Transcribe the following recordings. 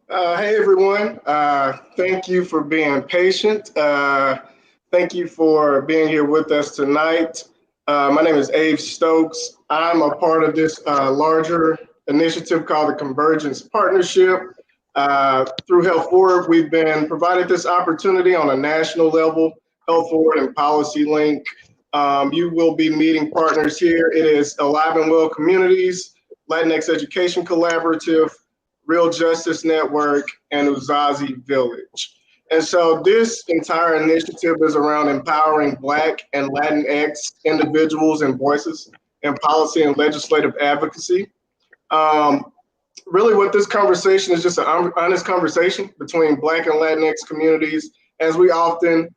Hey everyone, thank you for being patient. Thank you for being here with us tonight. My name is Abe Stokes. I'm a part of this larger initiative called the Convergence Partnership. Through Health Forward, we've been provided this opportunity on a national level, Health Forward and Policy Link. You will be meeting partners here. It is Alive and Well Communities, Latinx Education Collaborative, Real Justice Network, and Uzazi Village. And so this entire initiative is around empowering Black and Latinx individuals and voices in policy and legislative advocacy. Um, Really, what this conversation is just an honest conversation between Black and Latinx communities, as we often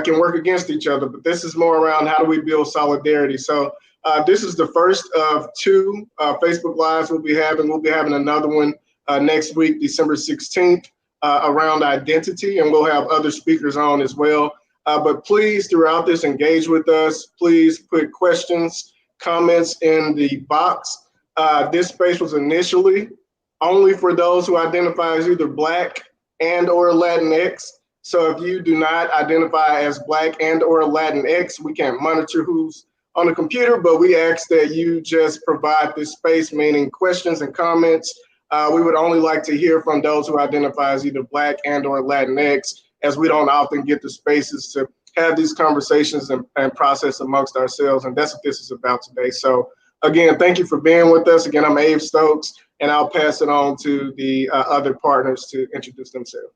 can work against each other. But this is more around how do we build solidarity. So this is the first of two Facebook Lives we'll be having. We'll be having another one next week, December 16th, around identity, and we'll have other speakers on as well. But please, throughout this, engage with us. Please put questions, comments in the box. This space was initially only for those who identify as either Black and or Latinx. So if you do not identify as Black and or Latinx, we can't monitor who's on the computer, but we ask that you just provide this space, meaning questions and comments. We would only like to hear from those who identify as either Black and or Latinx, as we don't often get the spaces to have these conversations and process amongst ourselves. And that's what this is about today. So again, thank you for being with us. Again, I'm Abe Stokes, and I'll pass it on to the other partners to introduce themselves.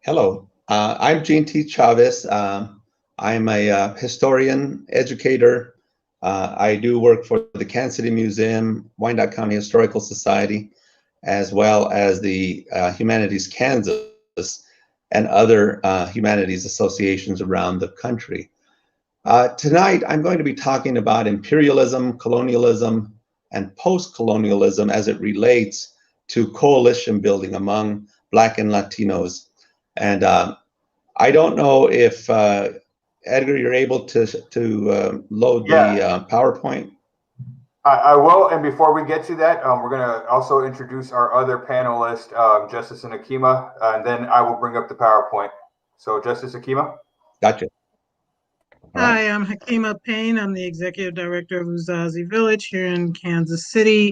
Hello, I'm Gene T. Chavez. I'm a historian, educator. I do work for the Kansas City Museum, Wyandotte County Historical Society, as well as the Humanities Kansas and other humanities associations around the country. Tonight, I'm going to be talking about imperialism, colonialism, and post-colonialism as it relates to coalition building among Black and Latinos. And I don't know if, Edgar, you're able to load the PowerPoint. I will, and before we get to that, we're going to also introduce our other panelist, Justice and Akima, and then I will bring up the PowerPoint. So, Justice Akima. Gotcha. Hi, I'm Hakima Payne. I'm the Executive Director of Uzazi Village here in Kansas City.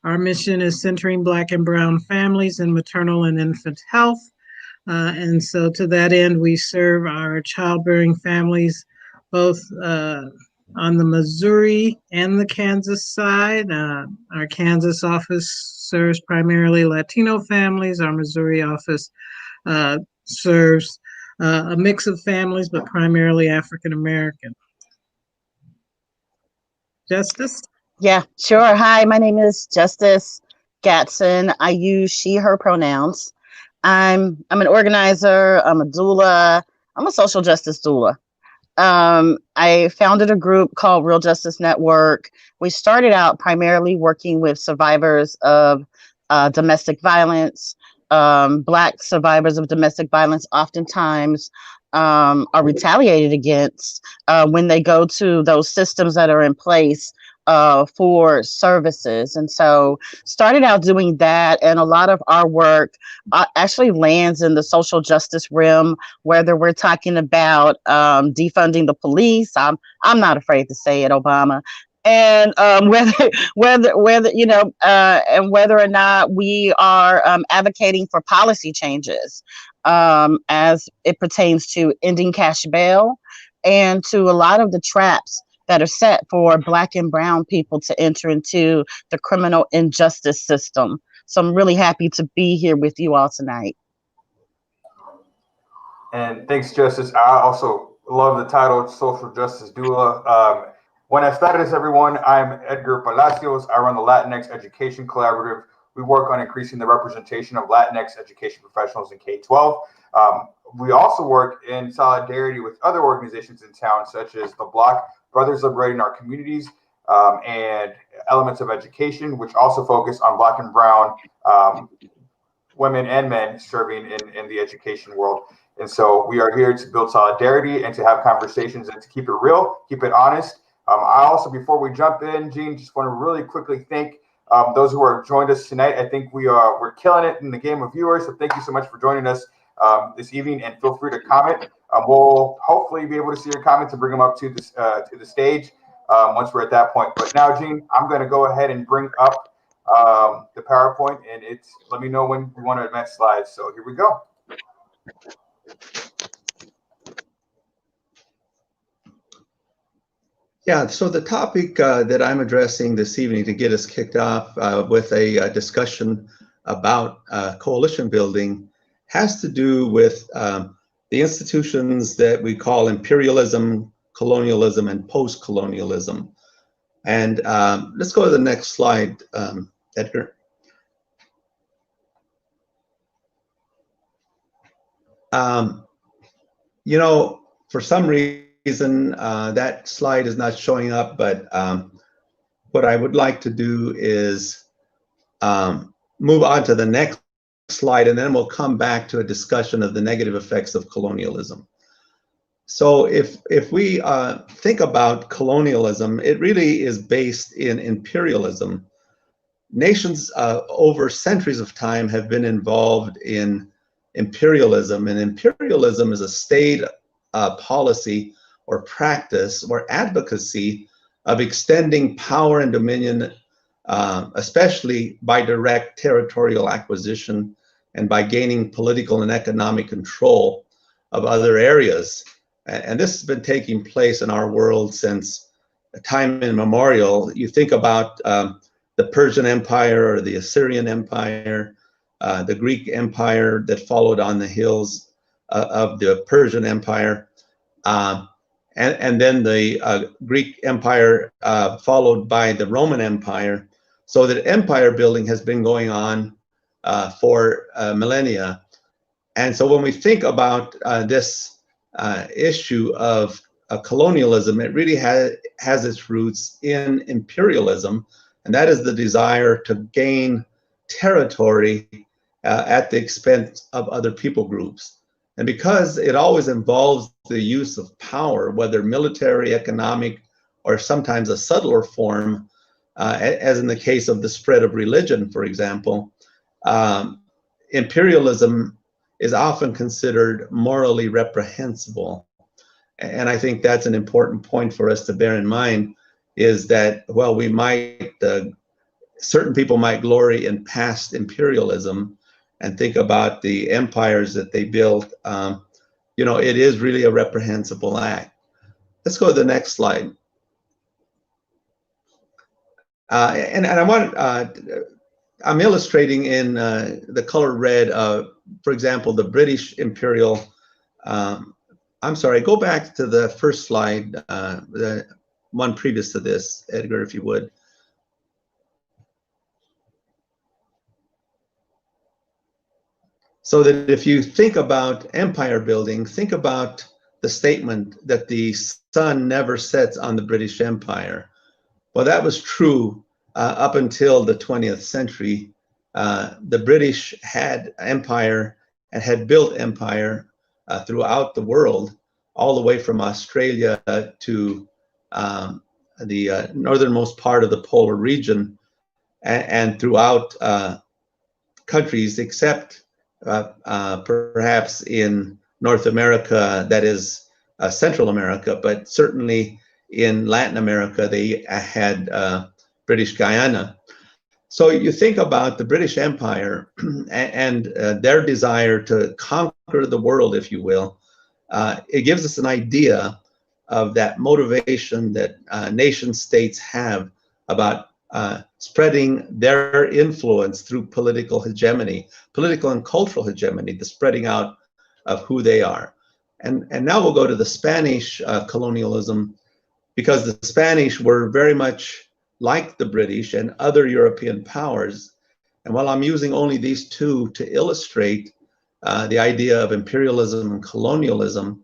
Our mission is centering Black and Brown families in maternal and infant health. And so to that end, we serve our childbearing families both on the Missouri and the Kansas side. Our Kansas office serves primarily Latino families. Our Missouri office serves a mix of families, but primarily African American. Justice? Yeah, sure. Hi, my name is Justice Gatson. I use she, her pronouns. I'm an organizer, I'm a doula, I'm a social justice doula. I founded a group called Real Justice Network. We started out primarily working with survivors of domestic violence. Black survivors of domestic violence oftentimes are retaliated against when they go to those systems that are in place for services. And so started out doing that, and a lot of our work actually lands in the social justice realm, whether we're talking about defunding the police. I'm not afraid to say it, Obama. And whether you know, and whether or not we are advocating for policy changes as it pertains to ending cash bail and to a lot of the traps that are set for Black and Brown people to enter into the criminal injustice system. So I'm really happy to be here with you all tonight. And thanks, Justice. I also love the title, Social Justice Doula. Buenas tardes, everyone. I'm Edgar Palacios. I run the Latinx Education Collaborative. We work on increasing the representation of Latinx education professionals in K-12. We also work in solidarity with other organizations in town, such as the Block Brothers Liberating Our Communities and Elements of Education, which also focus on Black and Brown women and men serving in the education world. And so we are here to build solidarity and to have conversations and to keep it real, keep it honest. I also, before we jump in, Gene, just want to really quickly thank Those who are joined us tonight, I think we're killing it in the game of viewers. So thank you so much for joining us this evening, and feel free to comment. We'll hopefully be able to see your comments and bring them up to the stage once we're at that point. But now, Gene, I'm going to go ahead and bring up the PowerPoint, and let me know when we want to advance slides. So here we go. Yeah, so the topic that I'm addressing this evening to get us kicked off with a discussion about coalition building has to do with the institutions that we call imperialism, colonialism, and post-colonialism. And let's go to the next slide, Edgar. You know, for some reason, that slide is not showing up, but what I would like to do is move on to the next slide, and then we'll come back to a discussion of the negative effects of colonialism. So if we think about colonialism, it really is based in imperialism. Nations over centuries of time have been involved in imperialism, and imperialism is a state policy or practice or advocacy of extending power and dominion, especially by direct territorial acquisition and by gaining political and economic control of other areas. And this has been taking place in our world since time immemorial. You think about the Persian Empire or the Assyrian Empire, the Greek Empire that followed on the heels of the Persian Empire, and then the Greek Empire followed by the Roman Empire. So that empire building has been going on for millennia. And so when we think about this issue of colonialism, it really has its roots in imperialism, and that is the desire to gain territory at the expense of other people groups. And because it always involves the use of power, whether military, economic, or sometimes a subtler form, as in the case of the spread of religion, for example, imperialism is often considered morally reprehensible. And I think that's an important point for us to bear in mind, is that, well, we might, certain people might glory in past imperialism and think about the empires that they built. You know, it is really a reprehensible act. Let's go to the next slide. And I want, I'm illustrating in the color red, for example, the British imperial, I'm sorry, go back to the first slide, the one previous to this, Edgar, if you would. So that if you think about empire building, think about the statement that the sun never sets on the British Empire. Well, that was true up until the 20th century. The British had empire and had built empire throughout the world, all the way from Australia to the northernmost part of the polar region, and throughout countries except perhaps in North America, that is Central America, but certainly in Latin America, they had British Guyana. So you think about the British Empire and their desire to conquer the world, if you will. It gives us an idea of that motivation that nation states have about spreading their influence through political hegemony, political and cultural hegemony, the spreading out of who they are. And now we'll go to the Spanish colonialism, because the Spanish were very much like the British and other European powers. And while I'm using only these two to illustrate the idea of imperialism and colonialism,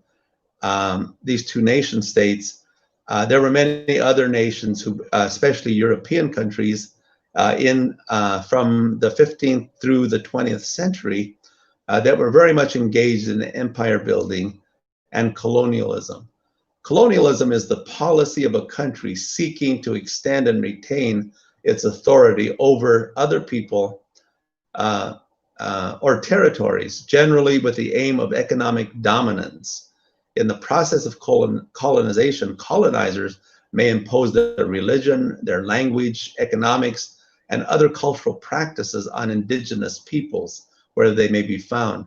these two nation states, there were many other nations who, especially European countries, from the 15th through the 20th century, that were very much engaged in empire building and colonialism. Colonialism is the policy of a country seeking to extend and retain its authority over other people or territories, generally with the aim of economic dominance. In the process of colonization, colonizers may impose their religion, their language, economics, and other cultural practices on indigenous peoples where they may be found.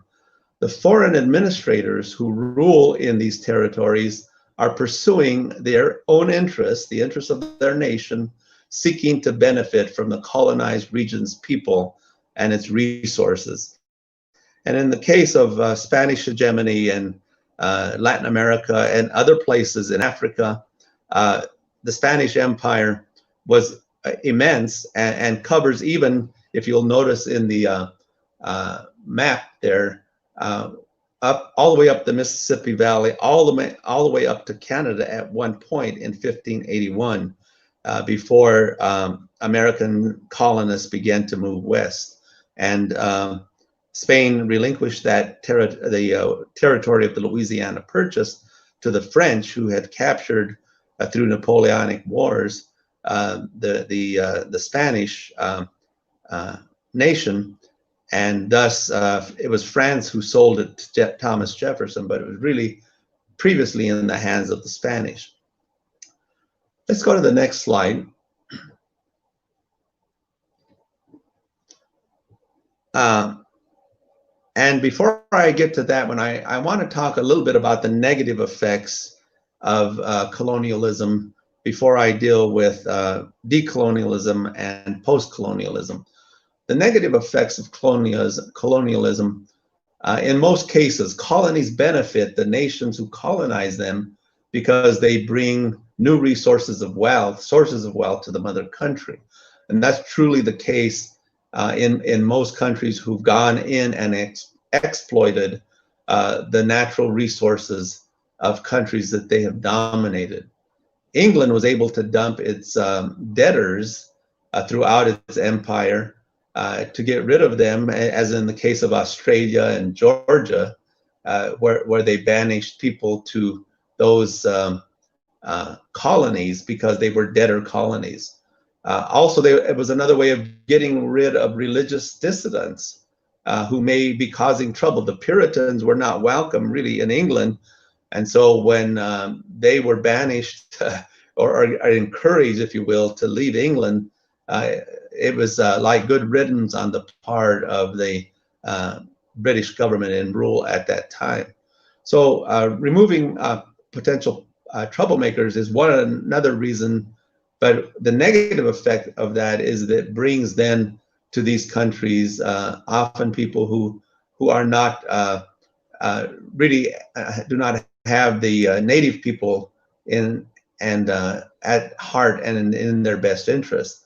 The foreign administrators who rule in these territories are pursuing their own interests, the interests of their nation, seeking to benefit from the colonized region's people and its resources. And in the case of Spanish hegemony in Latin America and other places in Africa, the Spanish Empire was immense and covers, even if you'll notice in the map there, up all the way up the Mississippi Valley, all the way up to Canada at one point in 1581, before American colonists began to move west, and Spain relinquished that territory of the Louisiana Purchase to the French, who had captured through Napoleonic Wars the Spanish nation. And thus, it was France who sold it to Thomas Jefferson, but it was really previously in the hands of the Spanish. Let's go to the next slide. And before I get to that one, I want to talk a little bit about the negative effects of colonialism before I deal with decolonialism and postcolonialism. The negative effects of colonialism, in most cases, colonies benefit the nations who colonize them because they bring new sources of wealth to the mother country. And that's truly the case in most countries who've gone in and exploited the natural resources of countries that they have dominated. England was able to dump its debtors throughout its empire to get rid of them, as in the case of Australia and Georgia, where they banished people to those colonies because they were debtor colonies. Also, it was another way of getting rid of religious dissidents who may be causing trouble. The Puritans were not welcome really in England, and so when they were banished or encouraged, if you will, to leave England, it was like good riddance on the part of the British government in rule at that time. So removing potential troublemakers is another reason, but the negative effect of that is that it brings then to these countries often people who are not really do not have the native people at heart and in their best interest.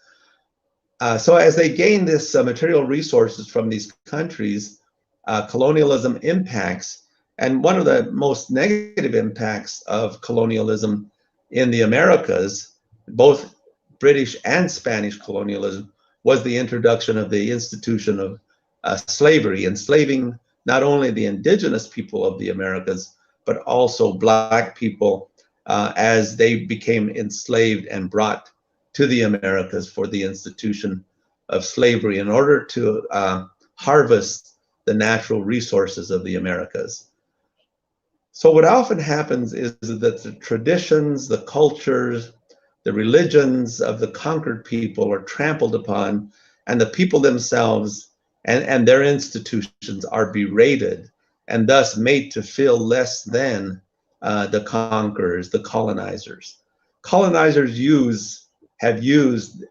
So as they gain this material resources from these countries, colonialism impacts, and one of the most negative impacts of colonialism in the Americas, both British and Spanish colonialism, was the introduction of the institution of slavery, enslaving not only the indigenous people of the Americas, but also Black people as they became enslaved and brought to the Americas for the institution of slavery in order to harvest the natural resources of the Americas. So what often happens is that the traditions, the cultures, the religions of the conquered people are trampled upon, and the people themselves and their institutions are berated and thus made to feel less than the conquerors, the colonizers. Colonizers have used,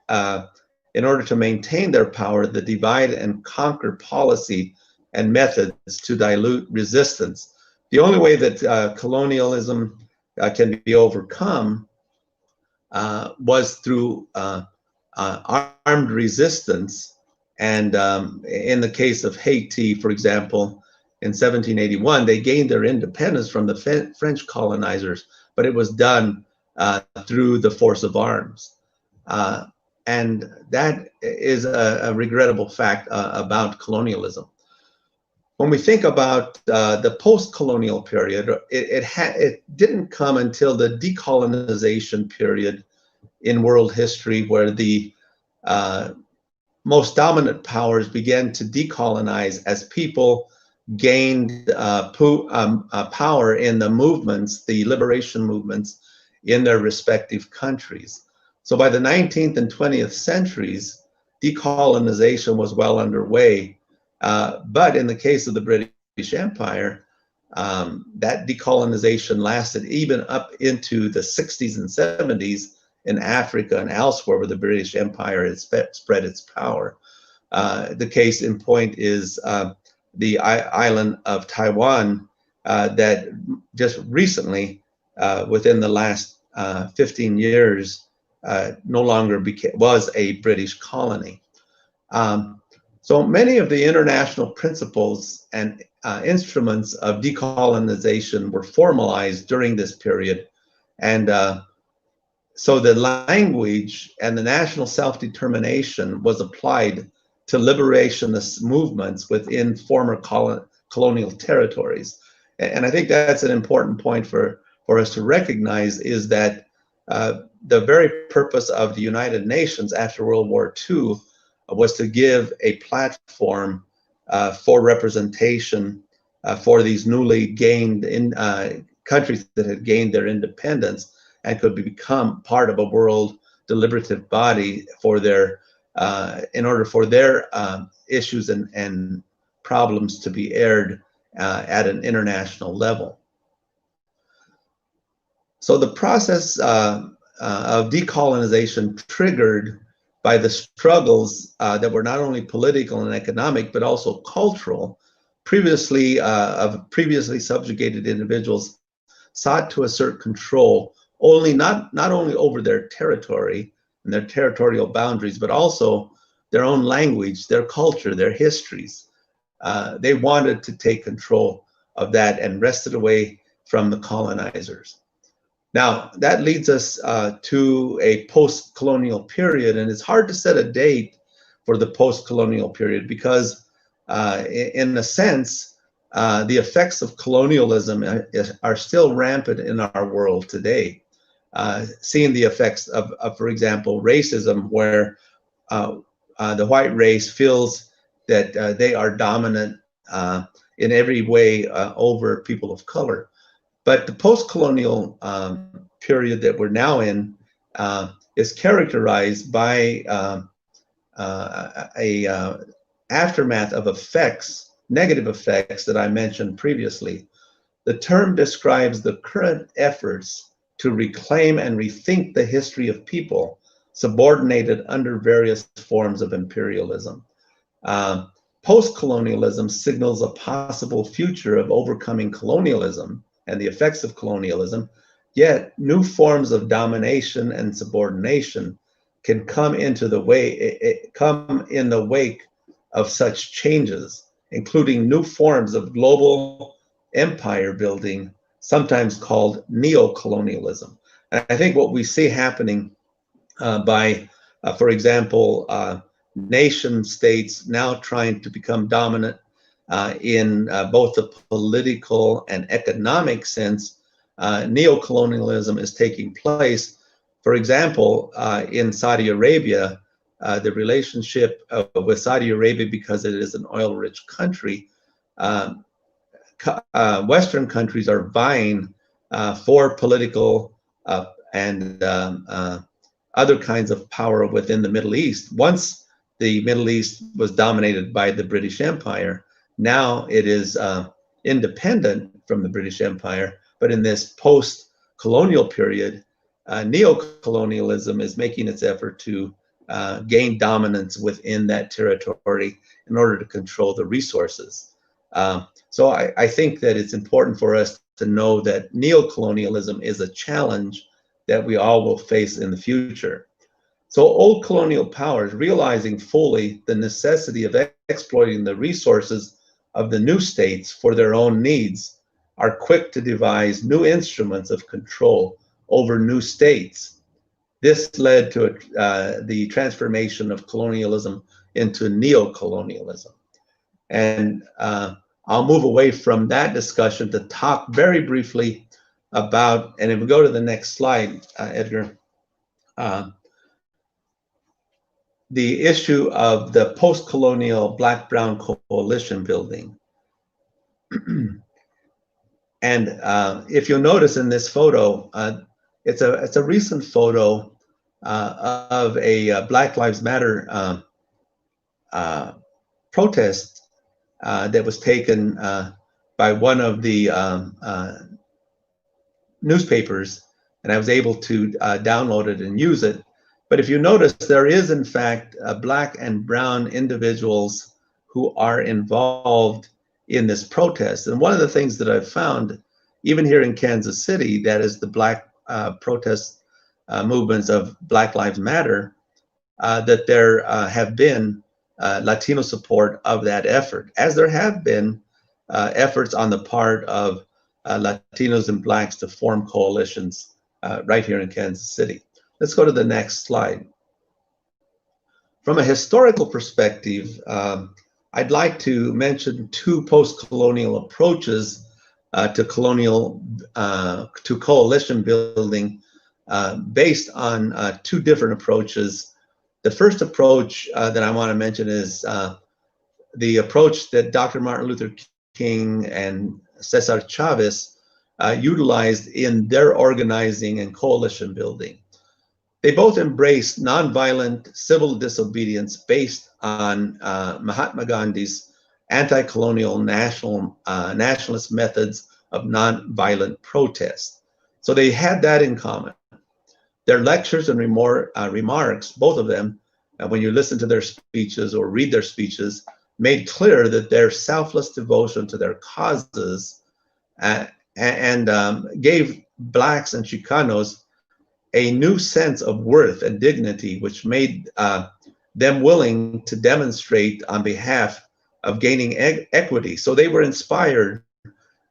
in order to maintain their power, the divide and conquer policy and methods to dilute resistance. The only way that colonialism can be overcome was through armed resistance. And in the case of Haiti, for example, in 1781, they gained their independence from the French colonizers, but it was done through the force of arms. And that is a regrettable fact about colonialism. When we think about the post-colonial period, it didn't come until the decolonization period in world history, where the most dominant powers began to decolonize as people gained power in the movements, the liberation movements in their respective countries. So by the 19th and 20th centuries, decolonization was well underway. But in the case of the British Empire, that decolonization lasted even up into the 60s and 70s in Africa and elsewhere where the British Empire has spread its power. The case in point is the island of Taiwan that just recently, within the last 15 years, no longer was a British colony. So many of the international principles and instruments of decolonization were formalized during this period. And so the language and the national self-determination was applied to liberationist movements within former colonial territories. And I think that's an important point for us to recognize, is that the very purpose of the United Nations after World War II was to give a platform for representation for these newly gained countries that had gained their independence and could become part of a world deliberative body for their in order for their issues and problems to be aired at an international level. So the process of decolonization triggered by the struggles that were not only political and economic, but also cultural, previously subjugated individuals sought to assert control not only over their territory and their territorial boundaries, but also their own language, their culture, their histories. They wanted to take control of that and wrest it away from the colonizers. Now, that leads us to a post-colonial period, and it's hard to set a date for the post-colonial period because, in a sense, the effects of colonialism are still rampant in our world today. Seeing the effects of, for example, racism, where the white race feels that they are dominant in every way over people of color. But the post-colonial period that we're now in is characterized by a aftermath of effects, negative effects that I mentioned previously. The term describes the current efforts to reclaim and rethink the history of people subordinated under various forms of imperialism. Post-colonialism signals a possible future of overcoming colonialism and the effects of colonialism, yet new forms of domination and subordination can come in the wake of such changes, including new forms of global empire building, sometimes called neo-colonialism. And I think what we see happening for example, nation states now trying to become dominant in both the political and economic sense, neo-colonialism is taking place. For example, in Saudi Arabia, the relationship with Saudi Arabia, because it is an oil-rich country, Western countries are vying for political and other kinds of power within the Middle East. Once the Middle East was dominated by the British Empire, now it is independent from the British Empire, but in this post-colonial period, neo-colonialism is making its effort to gain dominance within that territory in order to control the resources. So I think that it's important for us to know that neo-colonialism is a challenge that we all will face in the future. So old colonial powers, realizing fully the necessity of exploiting the resources of the new states for their own needs, are quick to devise new instruments of control over new states. This led to the transformation of colonialism into neo-colonialism. And I'll move away from that discussion to talk very briefly about, and if we go to the next slide, Edgar, the issue of the post-colonial Black-Brown coalition building. And if you'll notice in this photo, it's a recent photo of a Black Lives Matter protest that was taken by one of the newspapers, and I was able to download it and use it. But if you notice, there is in fact Black and brown individuals who are involved in this protest. And one of the things that I've found, even here in Kansas City, that is the Black protest movements of Black Lives Matter, that there have been Latino support of that effort, as there have been efforts on the part of Latinos and Blacks to form coalitions right here in Kansas City. Let's go to the next slide. From a historical perspective, I'd like to mention two post-colonial approaches to coalition building based on two different approaches. The first approach that I want to mention is the approach that Dr. Martin Luther King and Cesar Chavez utilized in their organizing and coalition building. They both embraced nonviolent civil disobedience based on Mahatma Gandhi's anti-colonial nationalist methods of nonviolent protest. So they had that in common. Their lectures and remarks, both of them, when you listen to their speeches or read their speeches, made clear that their selfless devotion to their causes and gave Blacks and Chicanos a new sense of worth and dignity, which made them willing to demonstrate on behalf of gaining equity. So they were inspired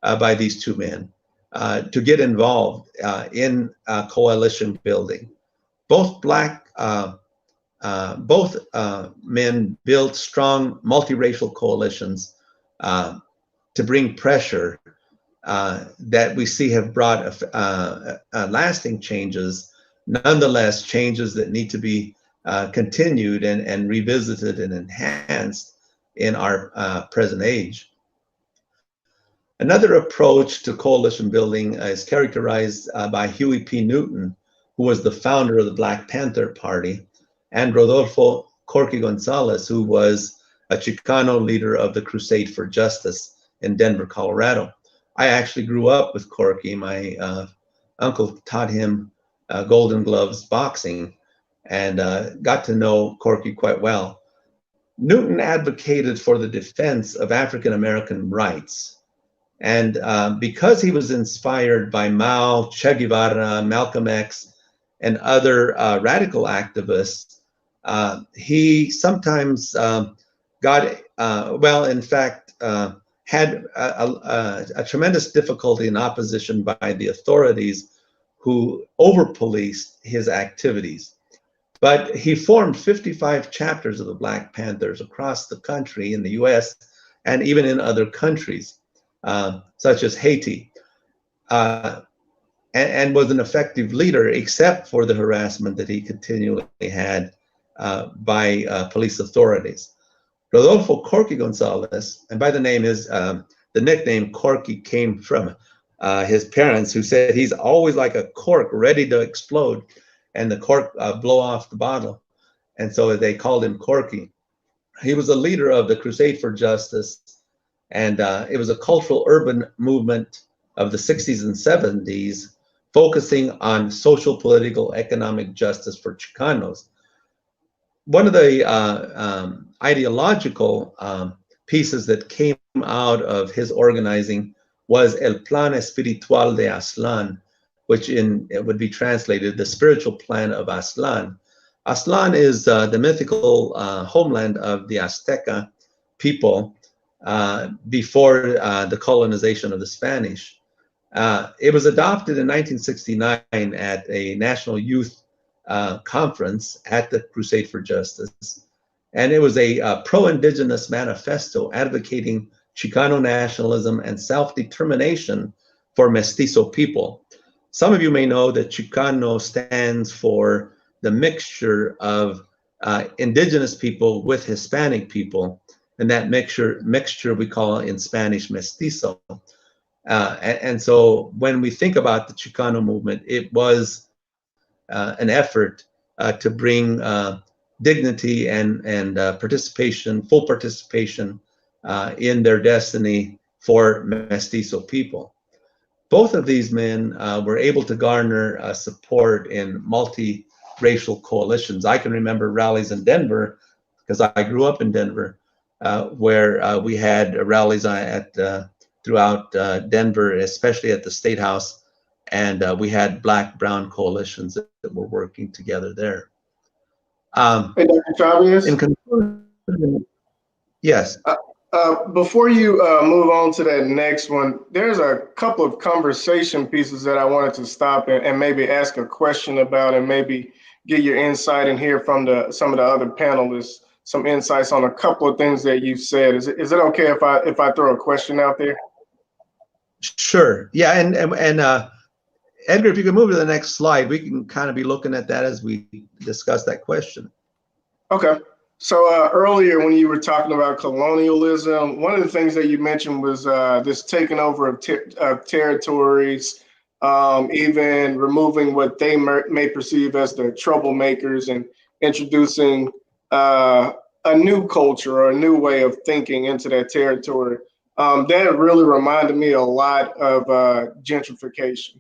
by these two men to get involved in coalition building. Both men built strong multiracial coalitions to bring pressure that we see have brought lasting changes, nonetheless changes that need to be continued and revisited and enhanced in our present age. Another approach to coalition building is characterized by Huey P. Newton, who was the founder of the Black Panther Party, and Rodolfo Corky Gonzalez, who was a Chicano leader of the Crusade for Justice in Denver, Colorado. I actually grew up with Corky. My uncle taught him Golden Gloves boxing and got to know Corky quite well. Newton advocated for the defense of African American rights. And because he was inspired by Mao, Che Guevara, Malcolm X, and other radical activists, he sometimes had a tremendous difficulty and opposition by the authorities who over-policed his activities. But he formed 55 chapters of the Black Panthers across the country in the US and even in other countries, such as Haiti, and was an effective leader, except for the harassment that he continually had by police authorities. Rodolfo Corky Gonzalez, and by the name the nickname Corky came from his parents, who said he's always like a cork ready to explode and the cork blow off the bottle. And so they called him Corky. He was a leader of the Crusade for Justice, and it was a cultural urban movement of the 60s and 70s, focusing on social, political, economic justice for Chicanos. One of the ideological pieces that came out of his organizing was El Plan Espiritual de Aztlán, which it would be translated the spiritual plan of Aztlán. Aztlán is the mythical homeland of the Azteca people before the colonization of the Spanish. It was adopted in 1969 at a national youth conference at the Crusade for Justice. And it was a pro-indigenous manifesto advocating Chicano nationalism and self-determination for mestizo people. Some of you may know that Chicano stands for the mixture of indigenous people with Hispanic people, and that mixture we call in Spanish mestizo. And so when we think about the Chicano movement, it was an effort to bring dignity and participation, full participation in their destiny for mestizo people. Both of these men were able to garner support in multi-racial coalitions. I can remember rallies in Denver, because I grew up in Denver, where we had rallies throughout Denver, especially at the State House, and we had Black-Brown coalitions that were working together there. Hey, Dr. Chavez? In conclusion, yes. Before you move on to that next one, there's a couple of conversation pieces that I wanted to stop and maybe ask a question about, and maybe get your insight and hear from some of the other panelists, some insights on a couple of things that you've said. Is it okay if I throw a question out there? Sure. Yeah, and Edgar, if you can move to the next slide, we can kind of be looking at that as we discuss that question. Okay. So earlier when you were talking about colonialism, one of the things that you mentioned was this taking over of territories, even removing what they may perceive as the troublemakers and introducing a new culture or a new way of thinking into that territory. That really reminded me a lot of gentrification.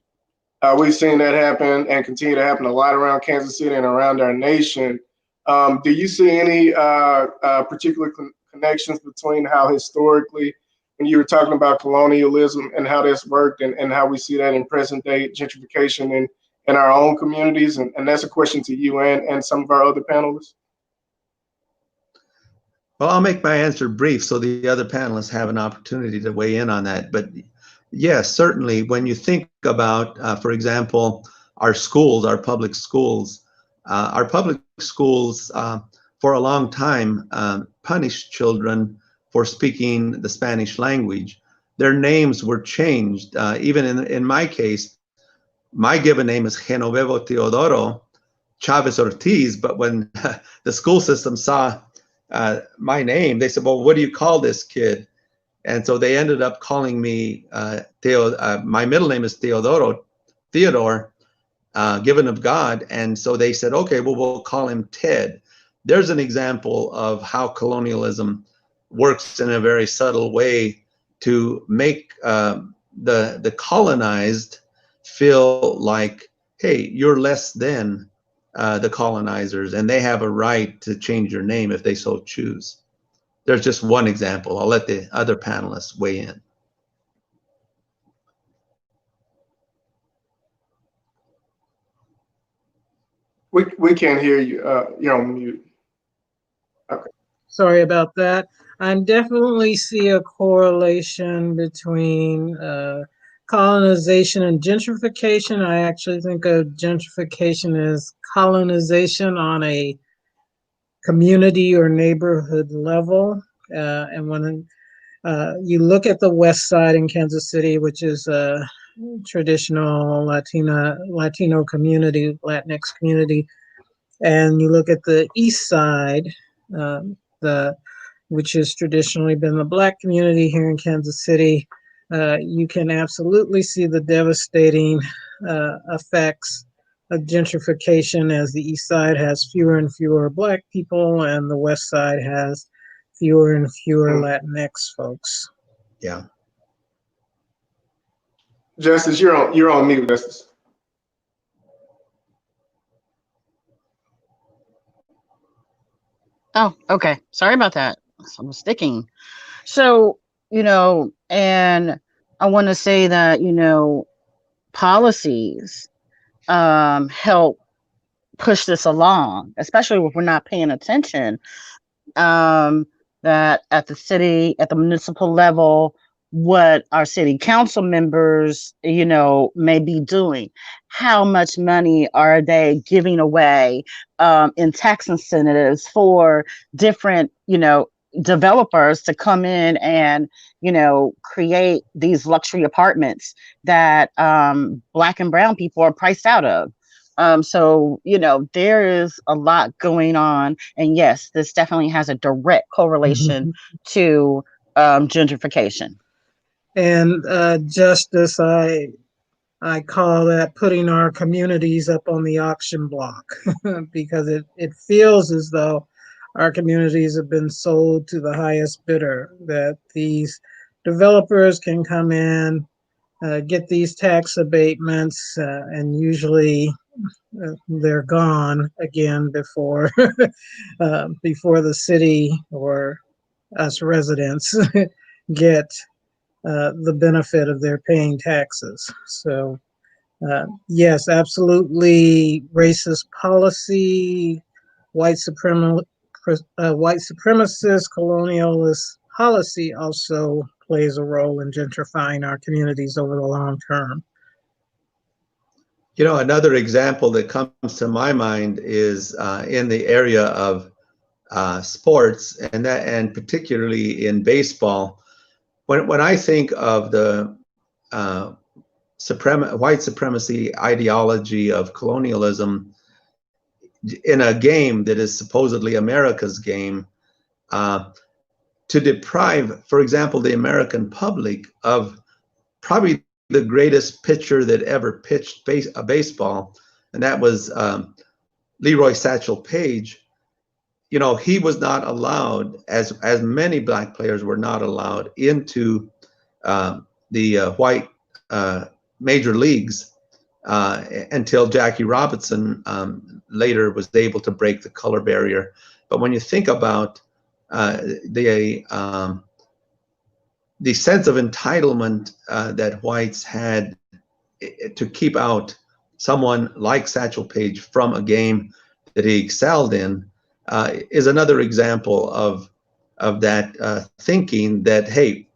We've seen that happen and continue to happen a lot around Kansas City and around our nation. Do you see any particular connections between how historically, when you were talking about colonialism and how that's worked, and how we see that in present day gentrification in our own communities? And that's a question to you and some of our other panelists. Well, I'll make my answer brief so the other panelists have an opportunity to weigh in on that. But yes, certainly when you think about, for example, our schools, our public schools, for a long time punished children for speaking the Spanish language. Their names were changed. Even in my case, my given name is Genovevo Teodoro Chavez Ortiz, but when the school system saw my name, they said, well, what do you call this kid? And so they ended up calling me my middle name is Theodore, given of God. And so they said, okay, well, we'll call him Ted. There's an example of how colonialism works in a very subtle way to make the colonized feel like, hey, you're less than the colonizers, and they have a right to change your name if they so choose. There's just one example. I'll let the other panelists weigh in. We can't hear you. You're on mute. Okay. Sorry about that. I definitely see a correlation between colonization and gentrification. I actually think of gentrification as colonization on a community or neighborhood level. And when you look at the West Side in Kansas City, which is a traditional Latino community, Latinx community, and you look at the East Side, which has traditionally been the Black community here in Kansas City, you can absolutely see the devastating effects of gentrification, as the East Side has fewer and fewer Black people and the West Side has fewer and fewer Latinx folks. Yeah. Justice, you're on mute, Justice. Oh, okay. Sorry about that. I'm sticking. So, and I want to say that, policies help push this along, especially if we're not paying attention, that at the municipal level, what our city council members, may be doing. How much money are they giving away in tax incentives for different, developers to come in and, create these luxury apartments that Black and brown people are priced out of? So, you know, there is a lot going on. And yes, this definitely has a direct correlation to gentrification. And Justice, I call that putting our communities up on the auction block because it feels as though our communities have been sold to the highest bidder, that these developers can come in, get these tax abatements, and usually they're gone again before before the city or us residents get the benefit of their paying taxes. So yes, absolutely racist policy, white supremacist colonialist policy also plays a role in gentrifying our communities over the long term. You know, another example that comes to my mind is in the area of sports, and particularly in baseball. When I think of the white supremacy ideology of colonialism in a game that is supposedly America's game, to deprive, for example, the American public of probably the greatest pitcher that ever pitched a baseball, and that was Leroy Satchel Paige. You know, he was not allowed, as many black players were not allowed, into the white major leagues until Jackie Robinson later was able to break the color barrier. But when you think about the sense of entitlement that whites had to keep out someone like Satchel Paige from a game that he excelled in, is another example of that thinking that, hey,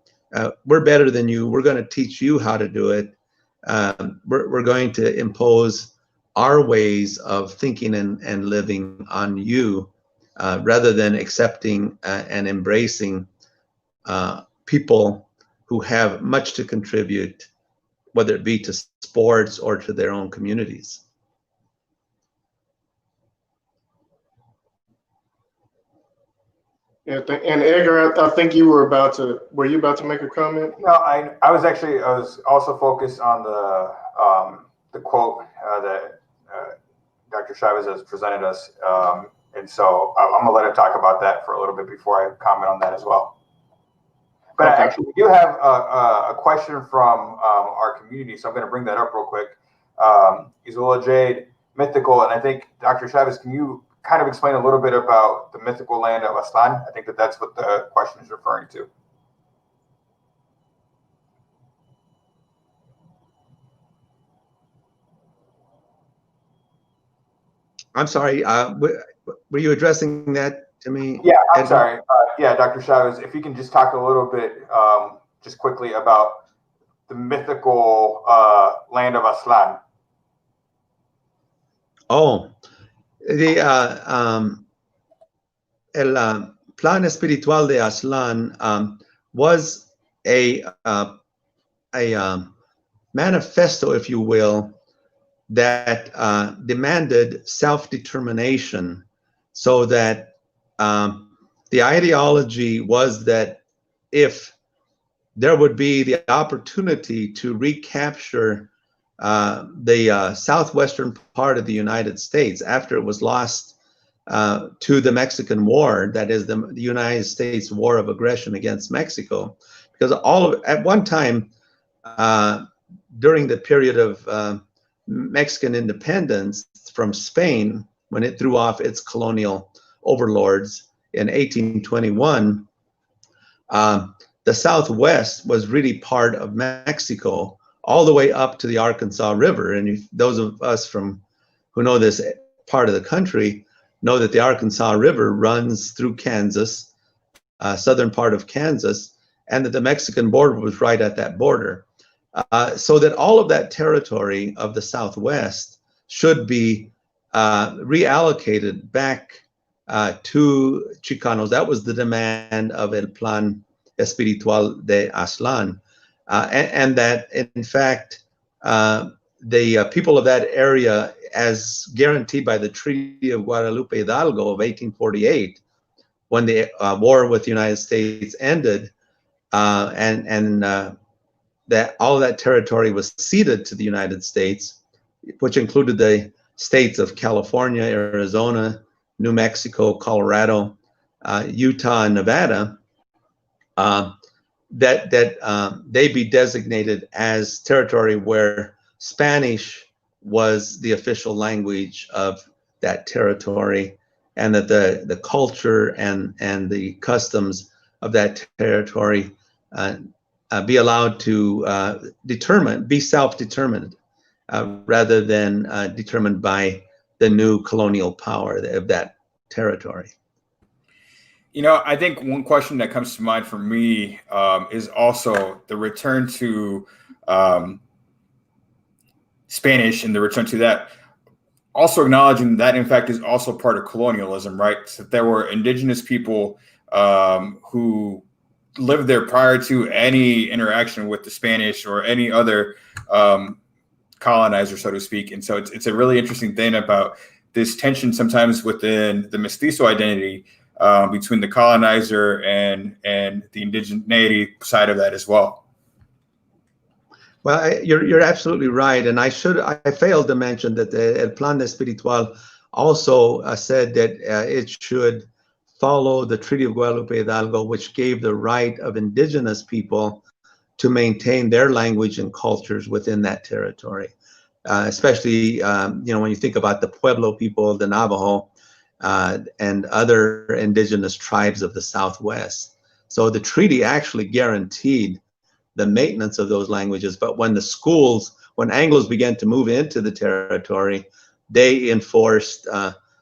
we're better than you. We're going to teach you how to do it. We're going to impose our ways of thinking and living on you, rather than accepting and embracing people who have much to contribute, whether it be to sports or to their own communities. Yeah, and Edgar, I think you were about to. Were you about to make a comment? No, I was also focused on the quote that Dr. Chavez has presented us, and so I'm gonna let him talk about that for a little bit before I comment on that as well. But okay. Actually, we do have a question from our community, so I'm going to bring that up real quick. Isola Jade, mythical, and I think Dr. Chavez, can you kind of explain a little bit about the mythical land of Aztlán? I think that's what the question is referring to. I'm sorry, were you addressing that to me? Yeah, I'm sorry. Yeah, Dr. Chavez, if you can just talk a little bit, just quickly about the mythical land of Aztlán. Oh, el plan espiritual de Aztlán was a manifesto, if you will, that demanded self-determination, so that the ideology was that if there would be the opportunity to recapture the southwestern part of the United States after it was lost to the Mexican War, that is the United States War of Aggression against Mexico, because at one time during the period of Mexican independence from Spain, when it threw off its colonial overlords in 1821, the Southwest was really part of Mexico all the way up to the Arkansas River. And those of us who know this part of the country know that the Arkansas River runs through Kansas, southern part of Kansas, and that the Mexican border was right at that border. So that all of that territory of the Southwest should be reallocated back to Chicanos. That was the demand of El Plan Espiritual de Aztlán, and that in fact the people of that area as guaranteed by the Treaty of Guadalupe Hidalgo of 1848, when the war with the United States ended, and that all that territory was ceded to the United States, which included the states of California, Arizona, New Mexico, Colorado, Utah, and Nevada, that they be designated as territory where Spanish was the official language of that territory, and that the culture and the customs of that territory be allowed to be self-determined, rather than determined by the new colonial power of that territory. You know, I think one question that comes to mind for me is also the return to Spanish and the return to that. Also acknowledging that, in fact, is also part of colonialism, right? So there were indigenous people who lived there prior to any interaction with the Spanish or any other colonizer, so to speak. And so it's a really interesting thing about this tension sometimes within the mestizo identity between the colonizer and the indigeneity side of that as well. Well, you're absolutely right, and I failed to mention that the El Plan Espiritual also said that it should follow the Treaty of Guadalupe Hidalgo, which gave the right of indigenous people to maintain their language and cultures within that territory. Especially, when you think about the Pueblo people, the Navajo, and other indigenous tribes of the Southwest. So the treaty actually guaranteed the maintenance of those languages. But when Anglos began to move into the territory, they enforced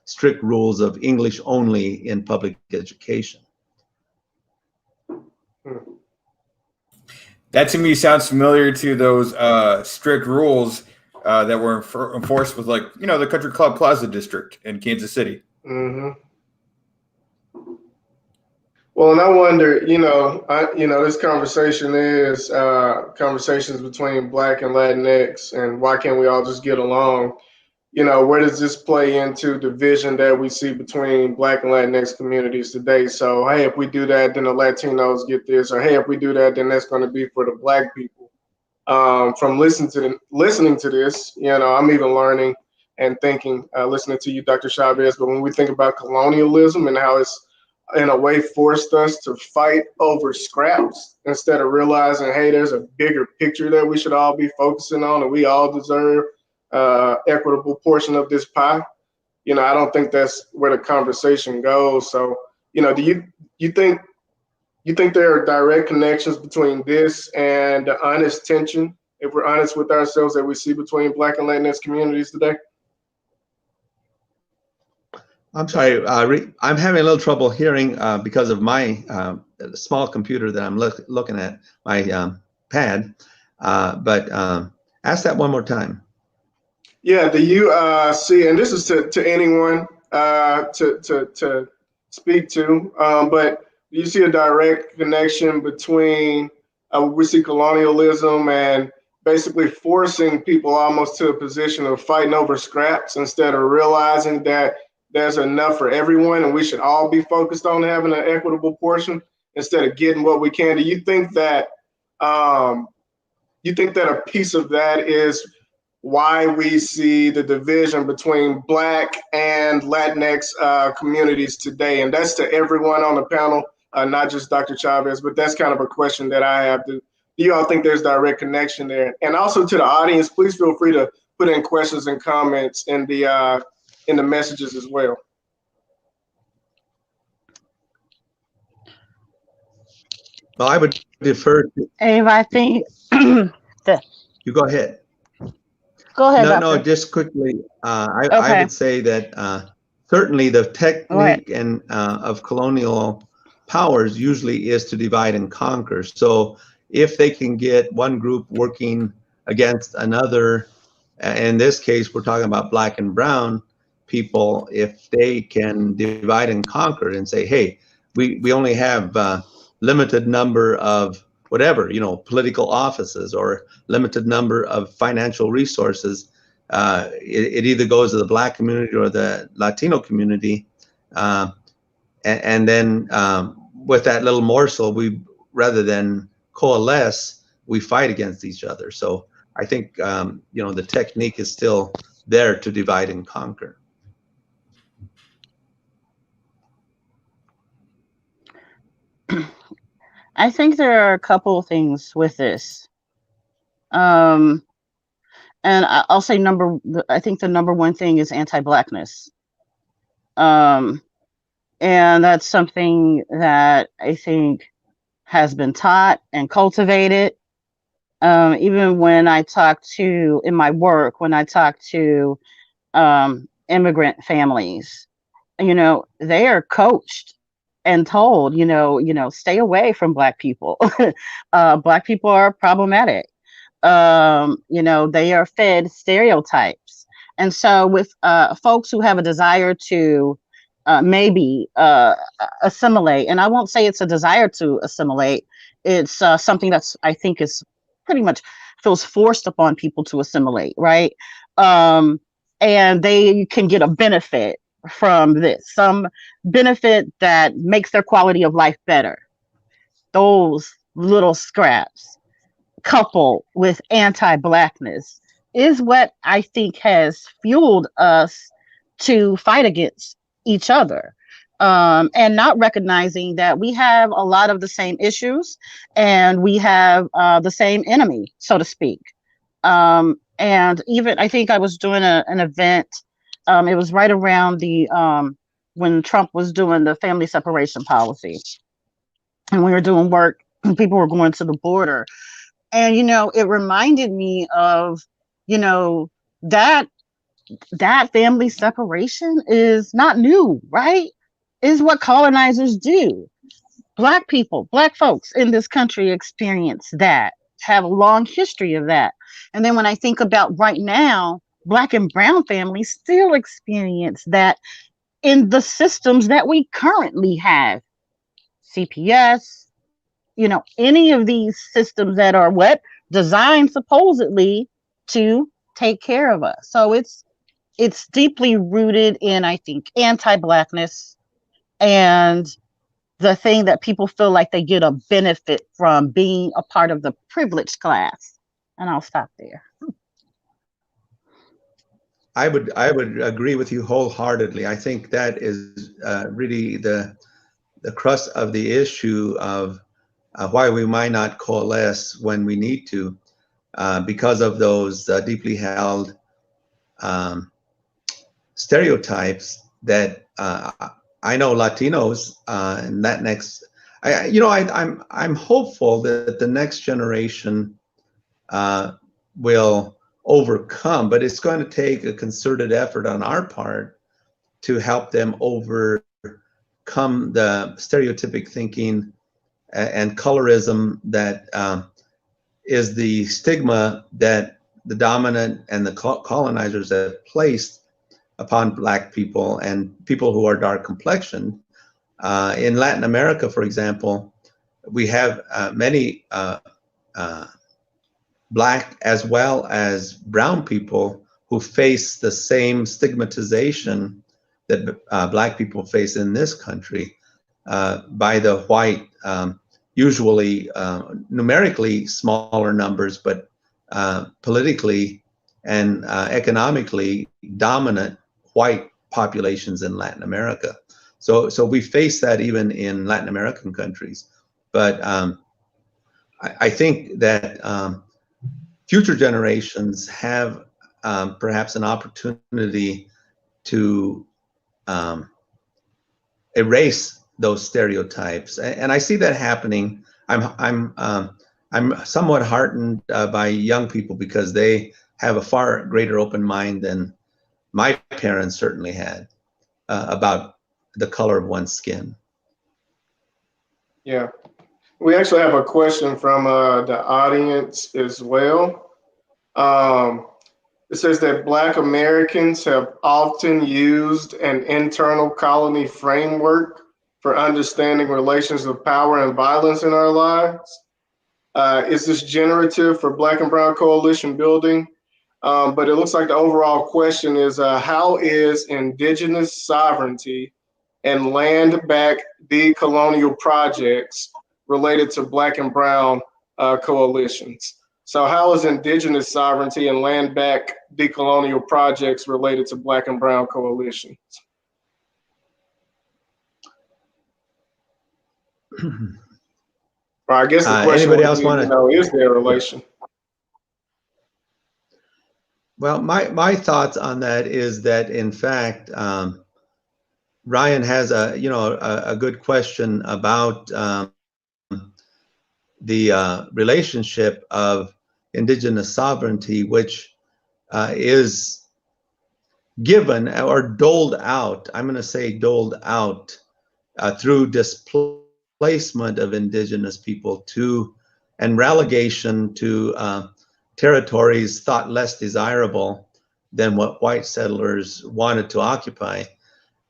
strict rules of English only in public education. That to me sounds familiar to those strict rules that were enforced with, like, the Country Club Plaza district in Kansas City. Mm-hmm. Well, and I wonder, this conversation is conversations between Black and Latinx, and why can't we all just get along? Where does this play into the vision that we see between Black and Latinx communities today? So, hey, if we do that, then the Latinos get this, or hey, if we do that, then that's going to be for the Black people. From listening to this, I'm even learning and thinking, listening to you, Dr. Chavez. But when we think about colonialism and how it's in a way forced us to fight over scraps instead of realizing, hey, there's a bigger picture that we should all be focusing on, and we all deserve equitable portion of this pie. I don't think that's where the conversation goes. So, do you think there are direct connections between this and the honest tension, if we're honest with ourselves, that we see between Black and Latinx communities today? I'm sorry, I'm having a little trouble hearing because of my small computer that I'm looking at, my pad. But ask that one more time. Yeah, do you see, and this is to anyone to speak to, but do you see a direct connection between we see colonialism and basically forcing people almost to a position of fighting over scraps instead of realizing that there's enough for everyone and we should all be focused on having an equitable portion instead of getting what we can? Do you think that a piece of that is why we see the division between Black and Latinx communities today? And that's to everyone on the panel, not just Dr. Chavez, but that's kind of a question that I have. Do you all think there's direct connection there? And also to the audience, please feel free to put in questions and comments in the messages as well. Well, I would defer to Ave, I think you. Go ahead. Go ahead. No, just quickly. I Okay. would say that certainly the technique of colonial powers usually is to divide and conquer. So if they can get one group working against another, in this case, we're talking about Black and brown people, if they can divide and conquer and say, hey, we only have limited number of whatever, political offices or limited number of financial resources, it either goes to the Black community or the Latino community, and then with that little morsel, we rather than coalesce, we fight against each other. So I think the technique is still there to divide and conquer. I think there are a couple of things with this. And I'll say I think the number one thing is anti-Blackness. And that's something that I think has been taught and cultivated. Even when I talk to, in my work, when I talk to immigrant families, they are coached and told, stay away from Black people. Black people are problematic. They are fed stereotypes. And so with folks who have a desire to maybe assimilate, and I won't say it's a desire to assimilate, it's something that's, I think, is pretty much feels forced upon people to assimilate, right? And they can get a benefit from this, some benefit that makes their quality of life better. Those little scraps, coupled with anti-Blackness, is what I think has fueled us to fight against each other, and not recognizing that we have a lot of the same issues and we have the same enemy, so to speak. And even I think I was doing an event. It was right around the when Trump was doing the family separation policy, and we were doing work. And people were going to the border, and it reminded me of that family separation is not new, right? Is what colonizers do. Black people, Black folks in this country experience that, have a long history of that. And then when I think about right now, Black and brown families still experience that in the systems that we currently have. CPS, any of these systems that are designed supposedly to take care of us. So it's deeply rooted in, I think, anti-Blackness and the thing that people feel like they get a benefit from being a part of the privileged class. And I'll stop there. I would agree with you wholeheartedly. I think that is really the crux of the issue of why we might not coalesce when we need to, because of those deeply held stereotypes that I know Latinos and Latinx. I'm hopeful that the next generation will overcome, but it's going to take a concerted effort on our part to help them overcome the stereotypic thinking and colorism that is the stigma that the dominant and the colonizers have placed upon Black people and people who are dark complexioned. In Latin America, for example, we have many Black as well as brown people who face the same stigmatization that Black people face in this country by the white, usually numerically smaller numbers, but politically and economically dominant white populations in Latin America. So we face that even in Latin American countries. But I think that future generations have perhaps an opportunity to erase those stereotypes, and I see that happening. I'm somewhat heartened by young people because they have a far greater open mind than my parents certainly had about the color of one's skin. Yeah. We actually have a question from the audience as well. It says that Black Americans have often used an internal colony framework for understanding relations of power and violence in our lives. Is this generative for Black and Brown coalition building? But it looks like the overall question is how is indigenous sovereignty and land back decolonial projects related to Black and Brown coalitions? So how is indigenous sovereignty and land back decolonial projects related to Black and Brown coalitions? Or I guess the question Anybody would else be, want you to? know, is there a relation? Well, my thoughts on that is that, in fact, Ryan has a good question about the relationship of indigenous sovereignty, which is given or doled out. I'm going to say doled out through displacement of indigenous people to and relegation to territories thought less desirable than what white settlers wanted to occupy.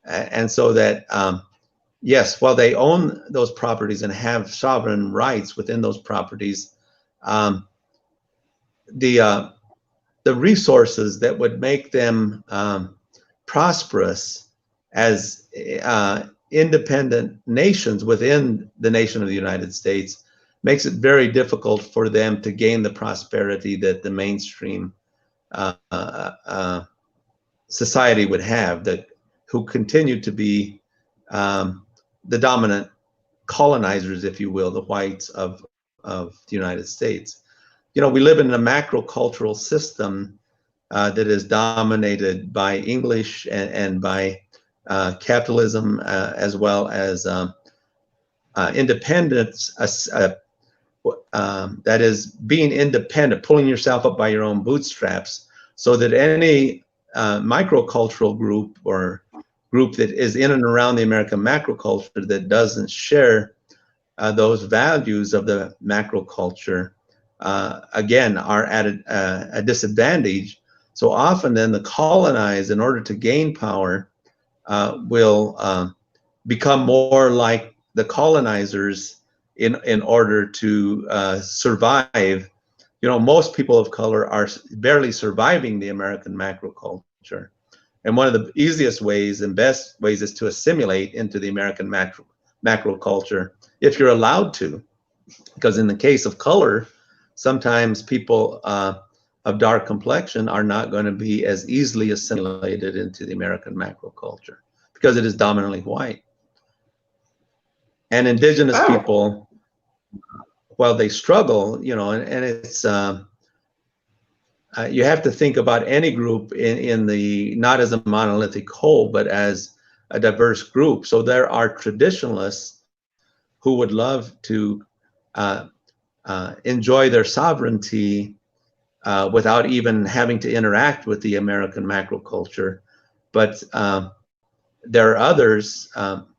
And so that, yes, while they own those properties and have sovereign rights within those properties, the resources that would make them prosperous as independent nations within the nation of the United States makes it very difficult for them to gain the prosperity that the mainstream society would have, that who continue to be the dominant colonizers, if you will, the whites of the United States. You know, we live in a macro cultural system that is dominated by English and by capitalism, as well as independence, that is being independent, pulling yourself up by your own bootstraps, so that any microcultural group or group that is in and around the American macroculture that doesn't share those values of the macroculture, again, are at a disadvantage. So often then the colonized, in order to gain power, will become more like the colonizers in order to survive. You know, most people of color are barely surviving the American macroculture. And one of the easiest ways and best ways is to assimilate into the American macroculture, if you're allowed to. Because in the case of color, sometimes people of dark complexion are not going to be as easily assimilated into the American macroculture because it is dominantly white. And indigenous people, while they struggle, you know, and it's, you have to think about any group in the, not as a monolithic whole, but as a diverse group. So there are traditionalists who would love to enjoy their sovereignty without even having to interact with the American macroculture. But there are others,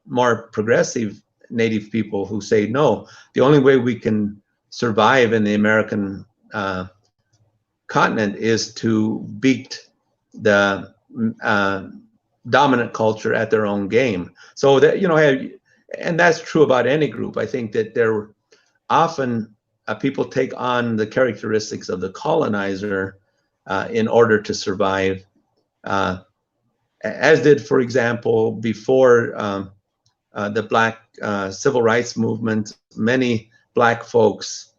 more progressive Native people, who say, no, the only way we can survive in the American continent is to beat the dominant culture at their own game. So that, you know, and that's true about any group. I think that there often people take on the characteristics of the colonizer in order to survive, as did, for example, before the Black civil rights movement, many Black folks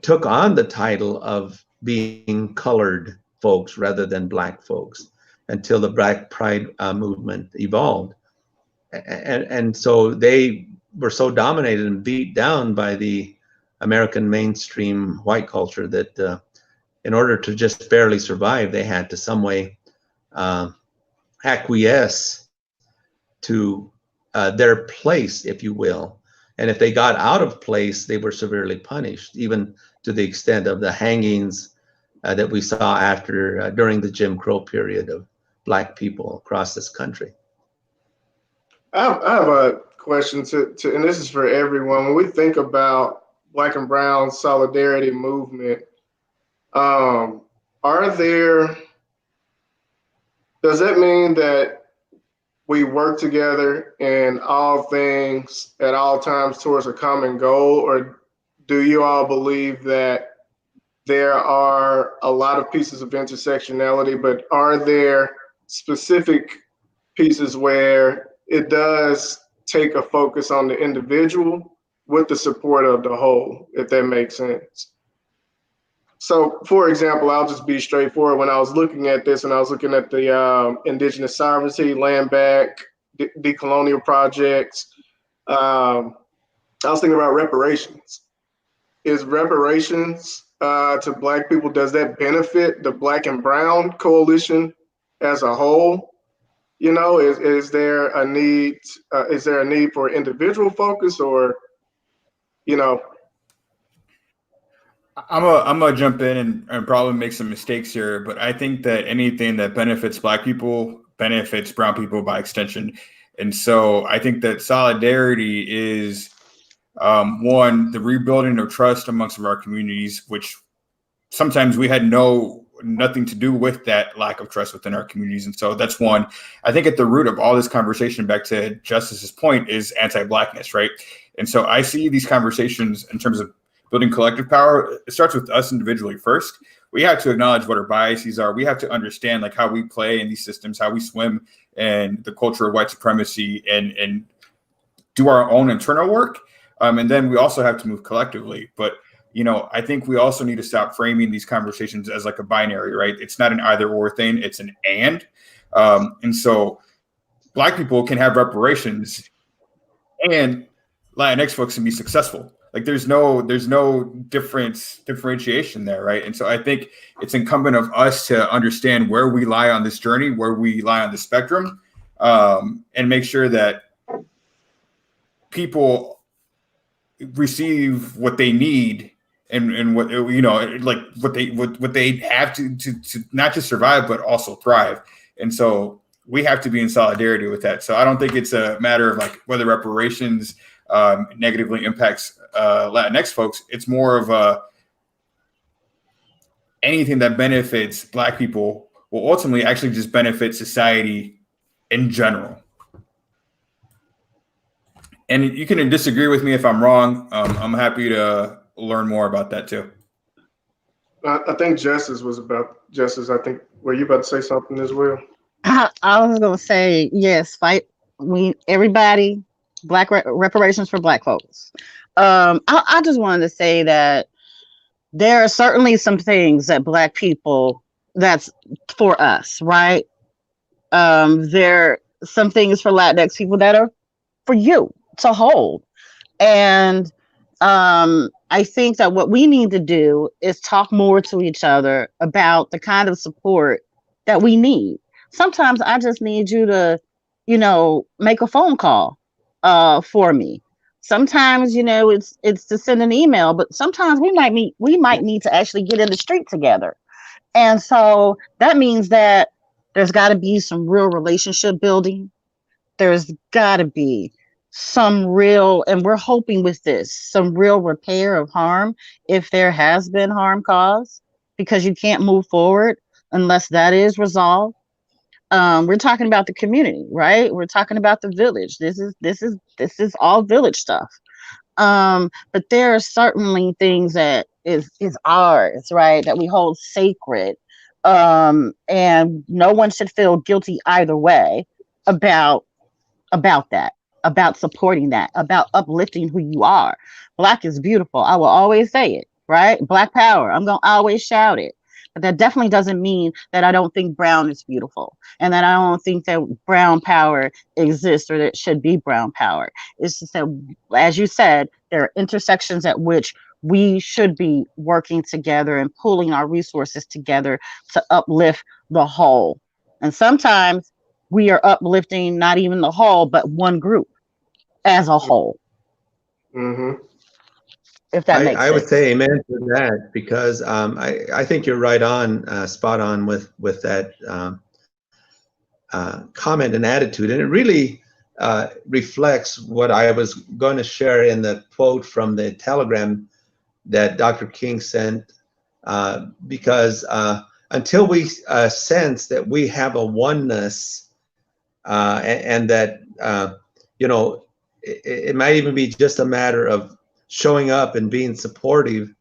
took on the title of being colored folks rather than Black folks until the Black Pride movement evolved. And so they were so dominated and beat down by the American mainstream white culture that in order to just barely survive, they had to some way acquiesce to their place, if you will. And if they got out of place, they were severely punished, even to the extent of the hangings that we saw after during the Jim Crow period of Black people across this country. I have a question to, and this is for everyone. When we think about Black and Brown solidarity movement, does that mean that we work together in all things at all times towards a common goal, or do you all believe that there are a lot of pieces of intersectionality, but are there specific pieces where it does take a focus on the individual with the support of the whole, if that makes sense? So, for example, I'll just be straightforward. When I was looking at this and I was looking at the indigenous sovereignty, land back, decolonial projects, I was thinking about reparations. Is reparations to Black people, does that benefit the Black and Brown coalition as a whole? You know, is there a need? Is there a need for individual focus, or, you know? I'm gonna jump in and probably make some mistakes here, but I think that anything that benefits Black people benefits brown people by extension. And so I think that solidarity is one, the rebuilding of trust amongst our communities, which sometimes we had nothing to do with that lack of trust within our communities. And so that's one. I think at the root of all this conversation, back to Justice's point, is anti-Blackness, right? And so I see these conversations in terms of building collective power. It starts with us individually first. We have to acknowledge what our biases are. We have to understand like how we play in these systems, how we swim in the culture of white supremacy, and do our own internal work. And then we also have to move collectively. But, you know, I think we also need to stop framing these conversations as like a binary, right? It's not an either or thing, it's an and. And so Black people can have reparations and Latinx folks can be successful. Like there's no differentiation there, right? And so I think it's incumbent of us to understand where we lie on this journey, where we lie on the spectrum, and make sure that people receive what they need and what, you know, like what they have to not just survive but also thrive. And so we have to be in solidarity with that. So I don't think it's a matter of like whether reparations negatively impacts Latinx folks. It's more of anything that benefits Black people will ultimately actually just benefit society in general. And you can disagree with me if I'm wrong. I'm happy to learn more about that too. I think Justice, I think, were you about to say something as well? I was gonna say yes. Everybody, Black reparations for Black folks. I just wanted to say that there are certainly some things that Black people that's for us, right? There are some things for Latinx people that are for you to hold, and I think that what we need to do is talk more to each other about the kind of support that we need. Sometimes I just need you to, you know, make a phone call for me. Sometimes, you know, it's to send an email, but sometimes we might need to actually get in the street together. And so that means that there's got to be some real relationship building. There's got to be some real, and we're hoping with this, some real repair of harm if there has been harm caused, because you can't move forward unless that is resolved. We're talking about the community, right? We're talking about the village. This is all village stuff. But there are certainly things that is ours, right? That we hold sacred. And no one should feel guilty either way about that, about supporting that, about uplifting who you are. Black is beautiful. I will always say it, right? Black power. I'm going to always shout it. But that definitely doesn't mean that I don't think brown is beautiful and that I don't think that brown power exists or that it should be brown power. It's just that, as you said, there are intersections at which we should be working together and pulling our resources together to uplift the whole. And sometimes we are uplifting not even the whole, but one group as a whole. Mm-hmm. If that makes sense. I would say amen to that, because I think you're right on, spot on with that comment and attitude. And it really reflects what I was going to share in the quote from the telegram that Dr. King sent, because until we sense that we have a oneness and that, you know, it might even be just a matter of showing up and being supportive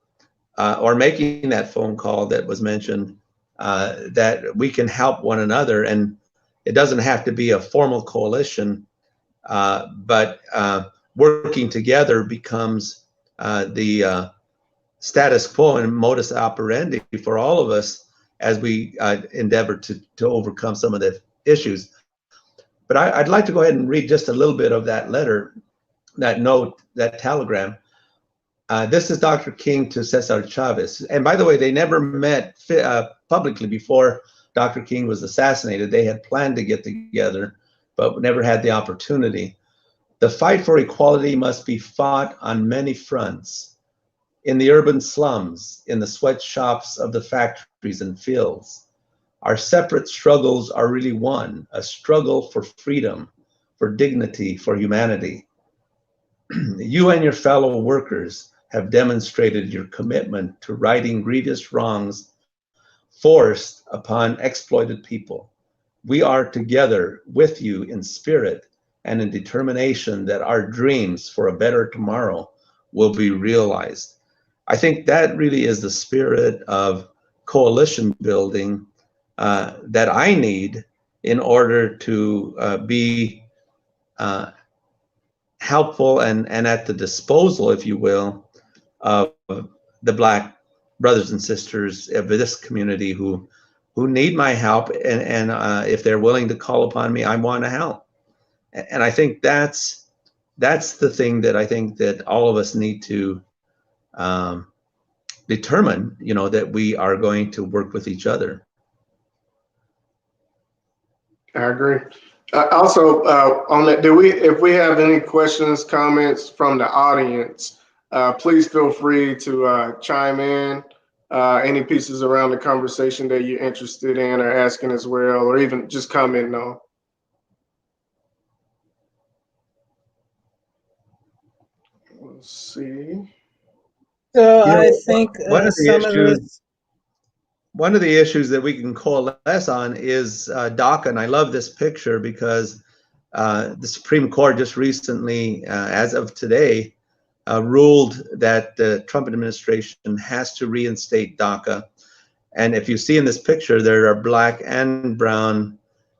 or making that phone call that was mentioned, that we can help one another. And it doesn't have to be a formal coalition, but working together becomes the status quo and modus operandi for all of us as we endeavor to overcome some of the issues. But I'd like to go ahead and read just a little bit of that letter, that note, that telegram. This is Dr. King to Cesar Chavez. And by the way, they never met publicly before Dr. King was assassinated. They had planned to get together, but never had the opportunity. The fight for equality must be fought on many fronts. In the urban slums, in the sweatshops of the factories and fields. Our separate struggles are really one, a struggle for freedom, for dignity, for humanity. You and your fellow workers have demonstrated your commitment to righting grievous wrongs forced upon exploited people. We are together with you in spirit and in determination that our dreams for a better tomorrow will be realized. I think that really is the spirit of coalition building that I need in order to be helpful and at the disposal, if you will, of the Black brothers and sisters of this community who need my help, and if they're willing to call upon me, I want to help. And I think that's the thing that I think that all of us need to determine, that we are going to work with each other. I agree. Also, on that, if we have any questions, comments from the audience, please feel free to chime in. Any pieces around the conversation that you're interested in or asking as well, or even just comment on. Let's see. So I think one of the issues that we can coalesce on is DACA, and I love this picture because the Supreme Court just recently, as of today, ruled that the Trump administration has to reinstate DACA. And if you see in this picture, there are Black and brown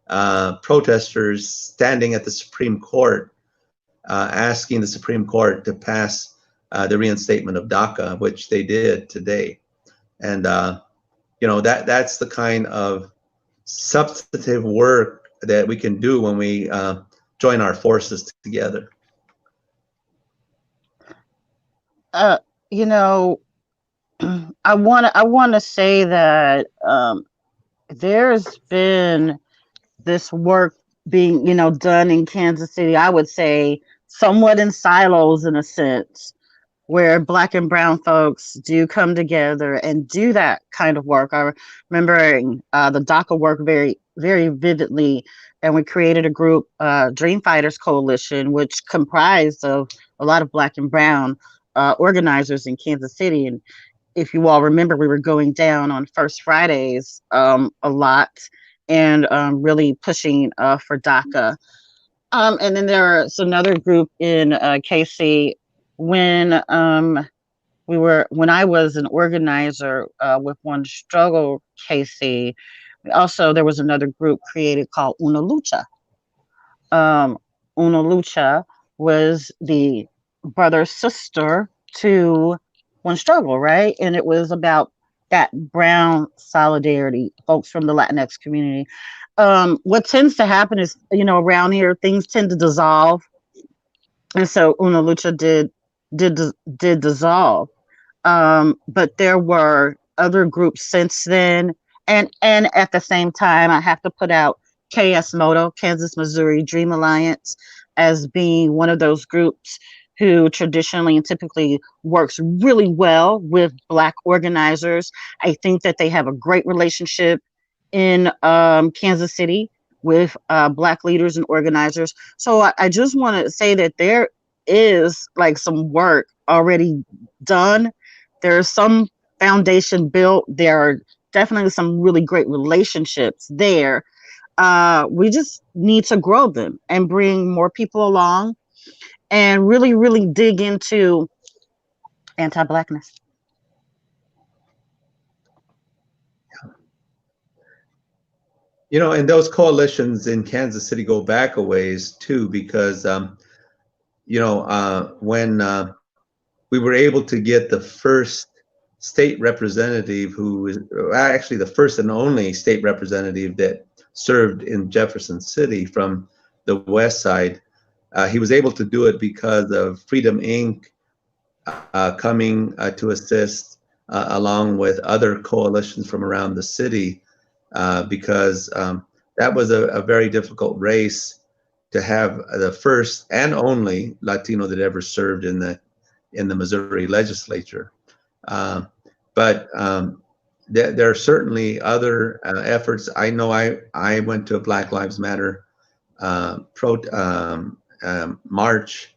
protesters standing at the Supreme Court, asking the Supreme Court to pass the reinstatement of DACA, which they did today. And that's the kind of substantive work that we can do when we join our forces together. I want to say that there's been this work being, done in Kansas City, I would say somewhat in silos in a sense, where Black and brown folks do come together and do that kind of work. I remember the DACA work very, very vividly, and we created a group, Dream Fighters Coalition, which comprised of a lot of Black and brown organizers in Kansas City. And if you all remember, we were going down on First Fridays a lot and really pushing for DACA. And then there's another group in KC when I was an organizer with One Struggle KC. Also, there was another group created called Una Lucha. Una Lucha was the brother-sister to One Struggle, right? And it was about that brown solidarity, folks from the Latinx community. What tends to happen is, around here, things tend to dissolve. And so Una Lucha did dissolve. But there were other groups since then. And at the same time, I have to put out KS Moto, Kansas Missouri Dream Alliance, as being one of those groups who traditionally and typically works really well with Black organizers. I think that they have a great relationship in Kansas City with Black leaders and organizers. So I just want to say that there is like some work already done. There's some foundation built. There are definitely some really great relationships there. We just need to grow them and bring more people along and really, really dig into anti-Blackness. You know, and those coalitions in Kansas City go back a ways too, because you know, when we were able to get the first state representative who is actually the first and only state representative that served in Jefferson City from the West Side. He was able to do it because of Freedom Inc. Coming to assist, along with other coalitions from around the city, because that was a very difficult race to have the first and only Latino that ever served in the Missouri legislature. But there are certainly other efforts. I know I went to a Black Lives Matter march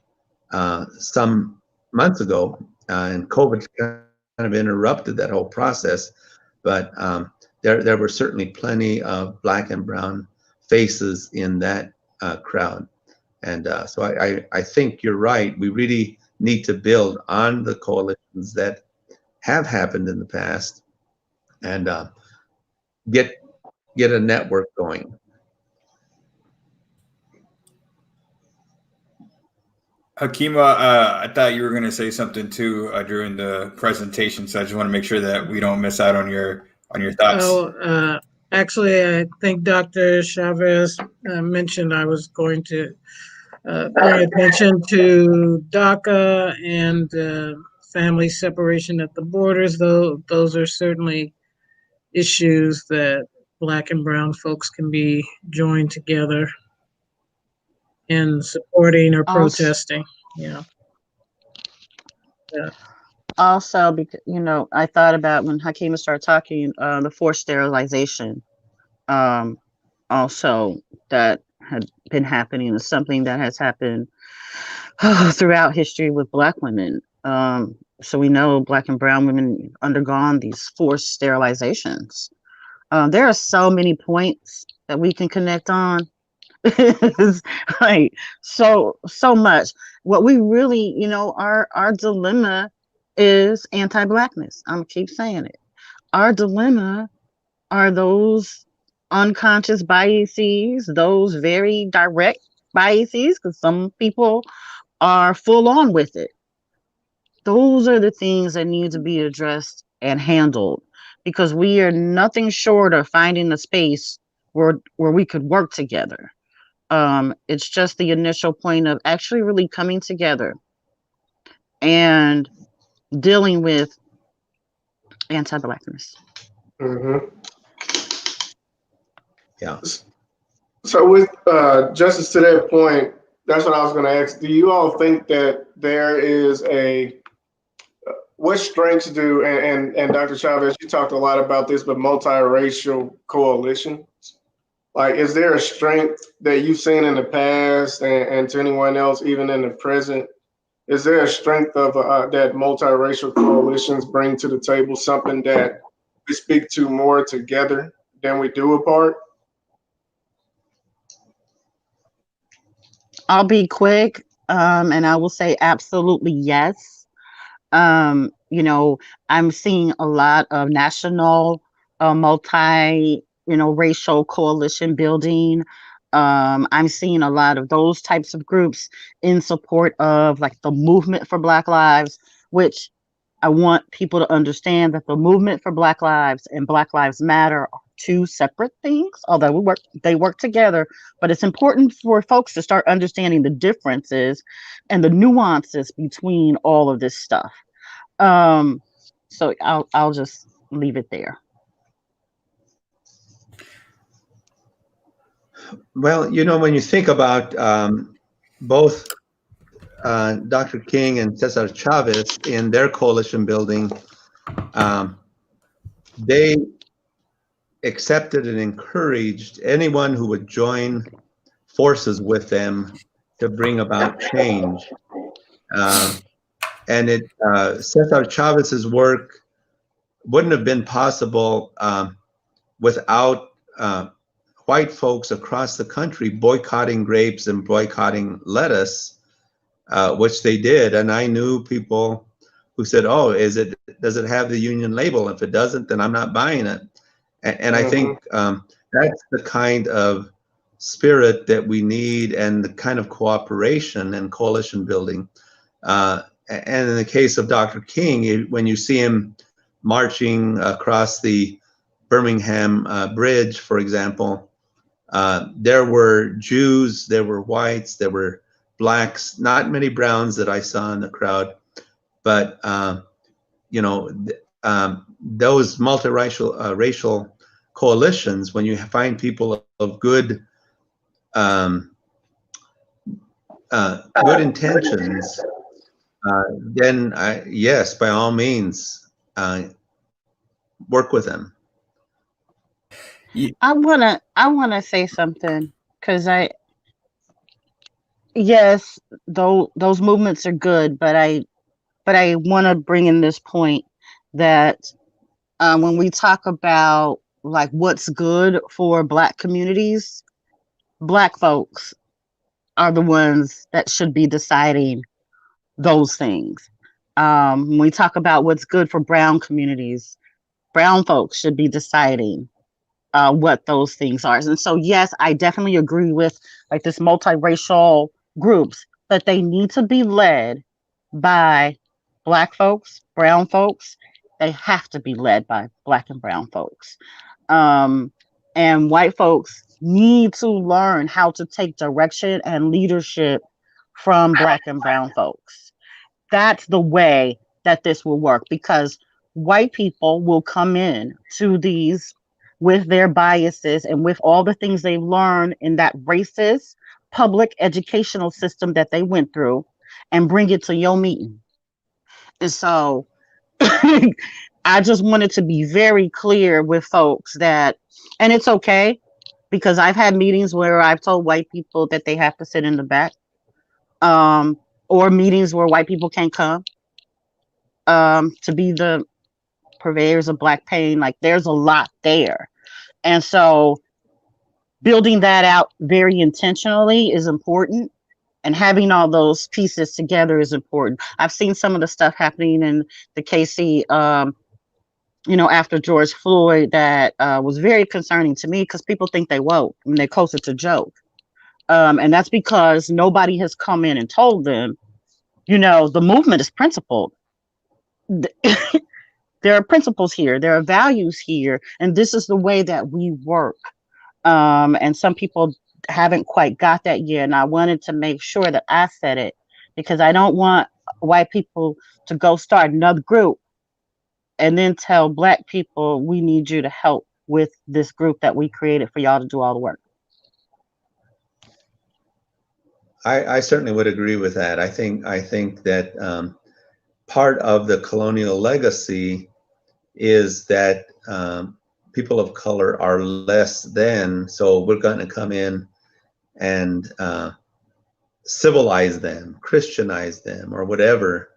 some months ago, and COVID kind of interrupted that whole process. But there were certainly plenty of Black and brown faces in that crowd. And so I think you're right. We really need to build on the coalitions that have happened in the past and get a network going. Hakima, I thought you were going to say something too during the presentation, so I just want to make sure that we don't miss out on your thoughts. Oh, actually, I think Dr. Chavez mentioned I was going to bring attention to DACA and family separation at the borders, though those are certainly issues that Black and brown folks can be joined together in supporting or protesting. Yeah. Also, because you know, I thought about when Hakima started talking, the forced sterilization, also that had been happening, is something that has happened throughout history with Black women. So we know Black and brown women undergone these forced sterilizations. There are so many points that we can connect on. It's like so much. What we really, you know, our dilemma is anti-Blackness. I'm gonna keep saying it. Our dilemma are those unconscious biases, those very direct biases, because some people are full on with it. Those are the things that need to be addressed and handled, because we are nothing short of finding a space where we could work together. It's just the initial point of actually really coming together and dealing with anti-Blackness. Mm-hmm. Yeah. So with justice to that point, that's what I was going to ask. Do you all think that there is what strengths do, and Dr. Chavez, you talked a lot about this, but multiracial coalitions? Like, is there a strength that you've seen in the past and to anyone else, even in the present? Is there a strength of that multiracial coalitions bring to the table, something that we speak to more together than we do apart? I'll be quick, and I will say absolutely yes. You know, I'm seeing a lot of national, racial coalition building. I'm seeing a lot of those types of groups in support of like the movement for Black lives, which I want people to understand that the movement for Black lives and Black Lives Matter are two separate things, although they work together. But it's important for folks to start understanding the differences and the nuances between all of this stuff. So I'll just leave it there. Well, you know, when you think about both Dr. King and Cesar Chavez in their coalition building, they accepted and encouraged anyone who would join forces with them to bring about change. And Cesar Chavez's work wouldn't have been possible without white folks across the country boycotting grapes and boycotting lettuce, which they did. And I knew people who said, "Oh, does it have the union label? If it doesn't, then I'm not buying it." And I think that's the kind of spirit that we need, and the kind of cooperation and coalition building. And in the case of Dr. King, when you see him marching across the Birmingham Bridge, for example, there were Jews, there were whites, there were blacks, not many browns that I saw in the crowd, but you know, those multiracial racial coalitions, when you find people of good good intentions, then yes, by all means, work with them. I wanna say something, because yes, those movements are good, but I want to bring in this point that when we talk about like what's good for Black communities, Black folks are the ones that should be deciding those things. When we talk about what's good for Brown communities, Brown folks should be deciding what those things are. And so, yes, I definitely agree with like this multiracial groups, but they need to be led by Black folks, Brown folks. They have to be led by Black and Brown folks. And white folks need to learn how to take direction and leadership from Black and Brown folks. That's the way that this will work, because white people will come in to these with their biases and with all the things they've learned in that racist public educational system that they went through, and bring it to your meeting. And so I just wanted to be very clear with folks that, and it's okay, because I've had meetings where I've told white people that they have to sit in the back, or meetings where white people can't come to be the purveyors of Black pain. Like, there's a lot there. And so building that out very intentionally is important, and having all those pieces together is important. I've seen some of the stuff happening in the KC, after George Floyd, that was very concerning to me, because people think they woke and they're closer to joke. And that's because nobody has come in and told them, the movement is principled. There are principles here, there are values here, and this is the way that we work. And some people haven't quite got that yet. And I wanted to make sure that I said it, because I don't want white people to go start another group and then tell Black people, we need you to help with this group that we created for y'all to do all the work. I certainly would agree with that. I think that part of the colonial legacy is that people of color are less than, so we're going to come in and civilize them, Christianize them, or whatever,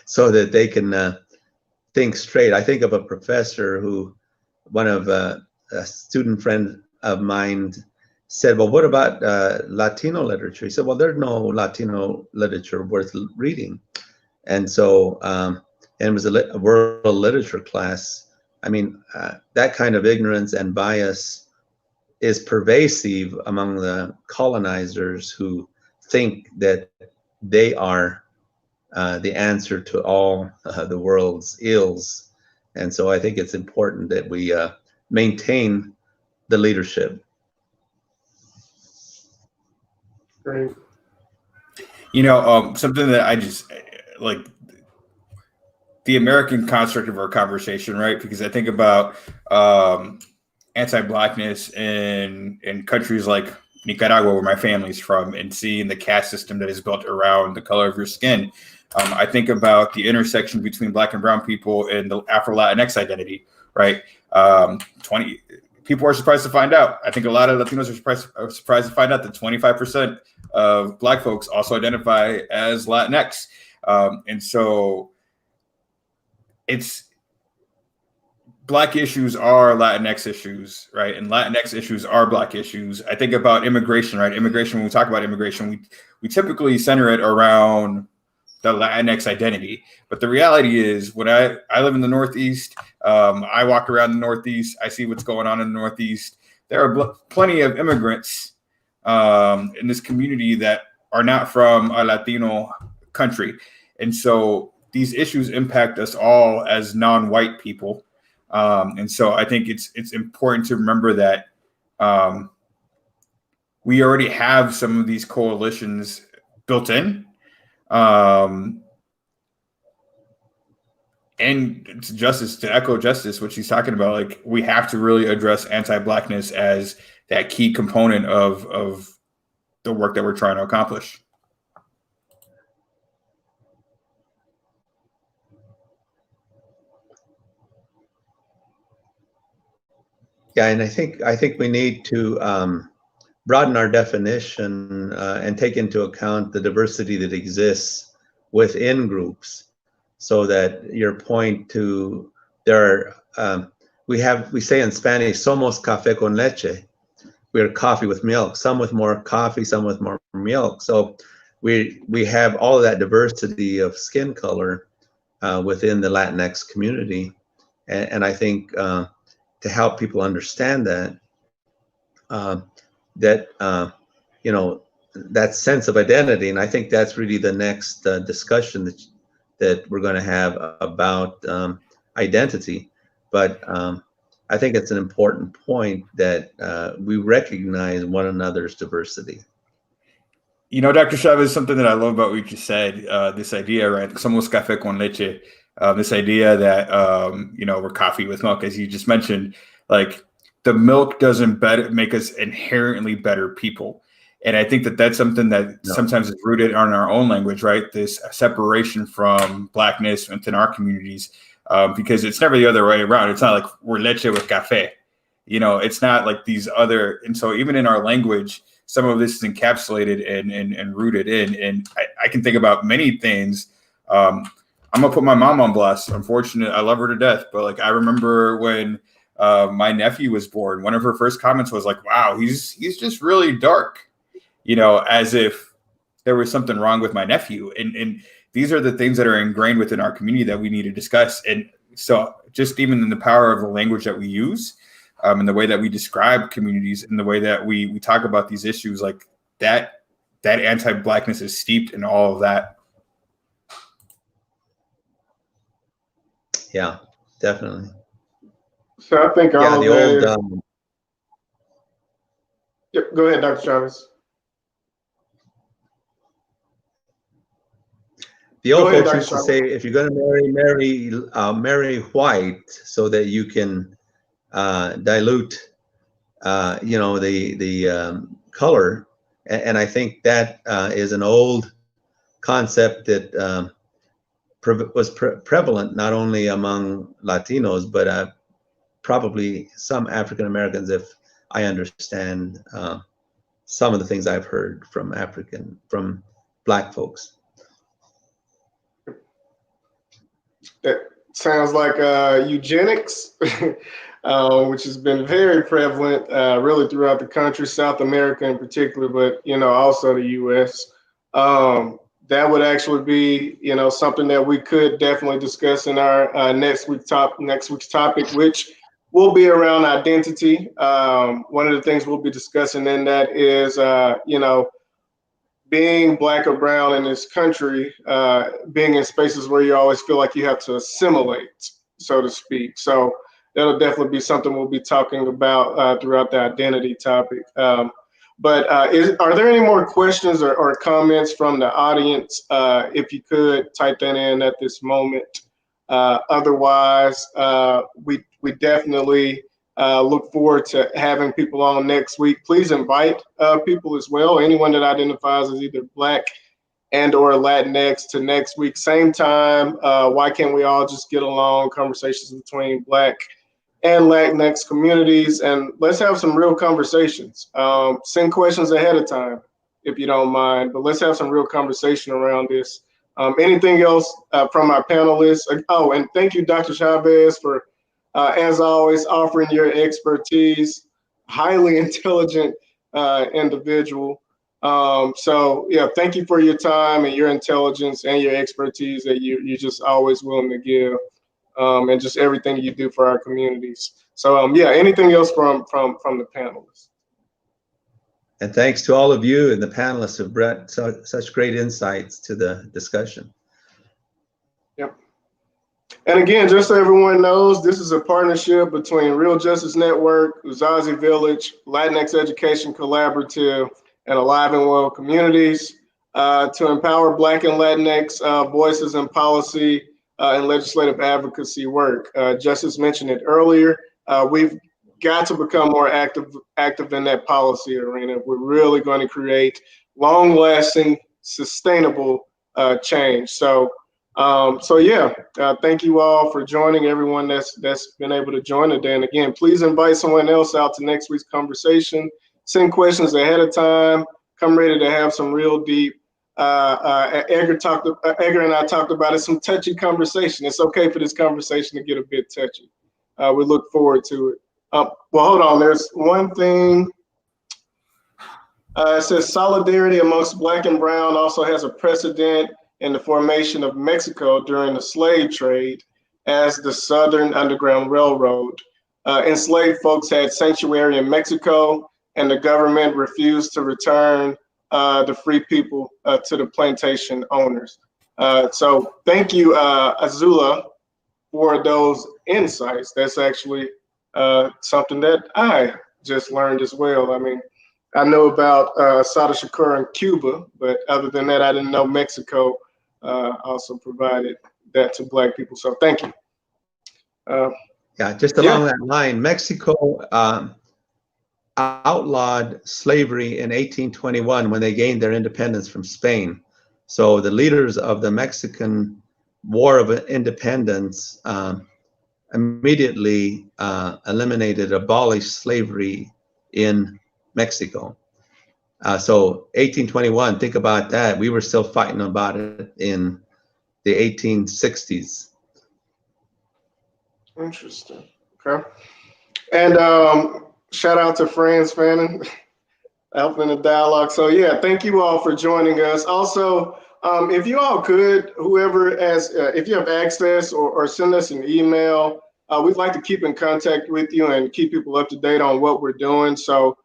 so that they can think straight. I think of a professor who, one of a student friend of mine said, well, what about Latino literature? He said, well, there's no Latino literature worth reading. And so, and it was a world literature class. I mean, that kind of ignorance and bias is pervasive among the colonizers, who think that they are the answer to all the world's ills. And so I think it's important that we maintain the leadership. Great. Something that I just like, the American construct of our conversation, right? Because I think about anti-Blackness in countries like Nicaragua, where my family's from, and seeing the caste system that is built around the color of your skin. I think about the intersection between Black and Brown people and the Afro-Latinx identity, right? People are surprised to find out. I think a lot of Latinos are surprised to find out that 25% of Black folks also identify as Latinx. And so it's Black issues are Latinx issues, right? And Latinx issues are Black issues. I think about immigration, right? Immigration, when we talk about immigration, we typically center it around the Latinx identity. But the reality is, when I live in the Northeast, I walk around the Northeast, I see what's going on in the Northeast. there are plenty of immigrants in this community that are not from a Latino country. And so these issues impact us all as non-white people. And so I think it's important to remember that we already have some of these coalitions built in. And to echo Justice, what she's talking about, like, we have to really address anti-Blackness as that key component of the work that we're trying to accomplish. Yeah, and I think we need to broaden our definition and take into account the diversity that exists within groups. So that your point to there are, we say in Spanish, somos café con leche. We're coffee with milk, some with more coffee, some with more milk. So we have all of that diversity of skin color within the Latinx community. And I think to help people understand that, you know, that sense of identity. And I think that's really the next discussion that we're going to have about identity. But I think it's an important point that we recognize one another's diversity. You know, Dr. Chavez, something that I love about what you just said, this idea, right? Somos café con leche, this idea that, you know, we're coffee with milk, as you just mentioned, like the milk doesn't make us inherently better people. And I think that that's something that sometimes is rooted in our own language, right? This separation from Blackness within our communities, because it's never the other way around. It's not like we're leche with café. You know, it's not like these other. And so even in our language, some of this is encapsulated and rooted in. And I can think about many things. I'm going to put my mom on blast. Unfortunately, I love her to death. But like, I remember when my nephew was born, one of her first comments was like, wow, he's just really dark. You know, as if there was something wrong with my nephew. And these are the things that are ingrained within our community that we need to discuss. And so just even in the power of the language that we use, and the way that we describe communities and the way that we talk about these issues, like that anti-Blackness is steeped in all of that. Yeah, definitely. So I think all the old. Yep, go ahead, Dr. Chavez. The old folks used to say, if you're going to marry white, so that you can dilute, you know, the color. And I think that is an old concept that was prevalent not only among Latinos, but probably some African Americans, if I understand some of the things I've heard from Black folks. That sounds like eugenics, which has been very prevalent really throughout the country, South America in particular, but, you know, also the U.S. That would actually be, you know, something that we could definitely discuss in our next week's topic, which will be around identity. One of the things we'll be discussing in that is, you know, being Black or brown in this country, being in spaces where you always feel like you have to assimilate, so to speak. So that'll definitely be something we'll be talking about throughout the identity topic. But are there any more questions or comments from the audience? If you could type that in at this moment. Otherwise, we definitely look forward to having people on next week. Please invite people as well. Anyone that identifies as either Black and or Latinx to next week, same time. Why can't we all just get along? Conversations between Black and Latinx communities, and let's have some real conversations. Send questions ahead of time, if you don't mind, but let's have some real conversation around this. Anything else from our panelists? Oh, and thank you, Dr. Chavez, for, as always, offering your expertise. Highly intelligent individual. So yeah, thank you for your time and your intelligence and your expertise that you're just always willing to give. And just everything you do for our communities. So yeah, anything else from the panelists? And thanks to all of you and the panelists who brought such great insights to the discussion. Yep. And again, just so everyone knows, this is a partnership between Real Justice Network, Uzazi Village, Latinx Education Collaborative, and Alive and Well Communities to empower Black and Latinx voices in policy and legislative advocacy work. Justice mentioned it earlier. We've got to become more active in that policy arena. We're really going to create long-lasting, sustainable change. So yeah, thank you all for joining, everyone that's been able to join today. And again, please invite someone else out to next week's conversation. Send questions ahead of time. Come ready to have some real deep. Edgar and I talked about it, some touchy conversation. It's okay for this conversation to get a bit touchy. We look forward to it. Well, hold on. There's one thing. It says solidarity amongst Black and Brown also has a precedent in the formation of Mexico during the slave trade as the Southern Underground Railroad. Enslaved folks had sanctuary in Mexico, and the government refused to return the free people to the plantation owners. So thank you, Azula, for those insights. That's actually something that I just learned as well. I mean, I know about Sada Shakur in Cuba, but other than that, I didn't know Mexico also provided that to Black people. So thank you. Yeah, just along that line, Mexico outlawed slavery in 1821 when they gained their independence from Spain. So the leaders of the Mexican War of Independence immediately abolished slavery in Mexico. So 1821, think about that. We were still fighting about it in the 1860s. Interesting. Okay. And shout out to Franz Fannin, helping the dialogue. So yeah, thank you all for joining us. Also, if you all could, if you have access or send us an email, we'd like to keep in contact with you and keep people up to date on what we're doing. So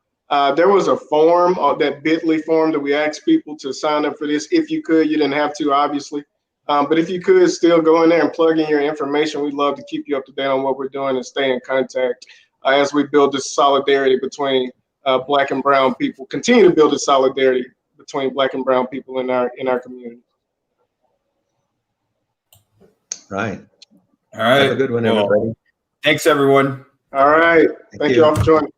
there was a form, that bit.ly form that we asked people to sign up for this. If you could, you didn't have to, obviously. But if you could still go in there and plug in your information, we'd love to keep you up to date on what we're doing and stay in contact as we build this solidarity between Black and Brown people, continue to build this solidarity between Black and Brown people in our community. Right. All right. Have a good one, everybody. Thanks, everyone. All right. Thank you all for joining.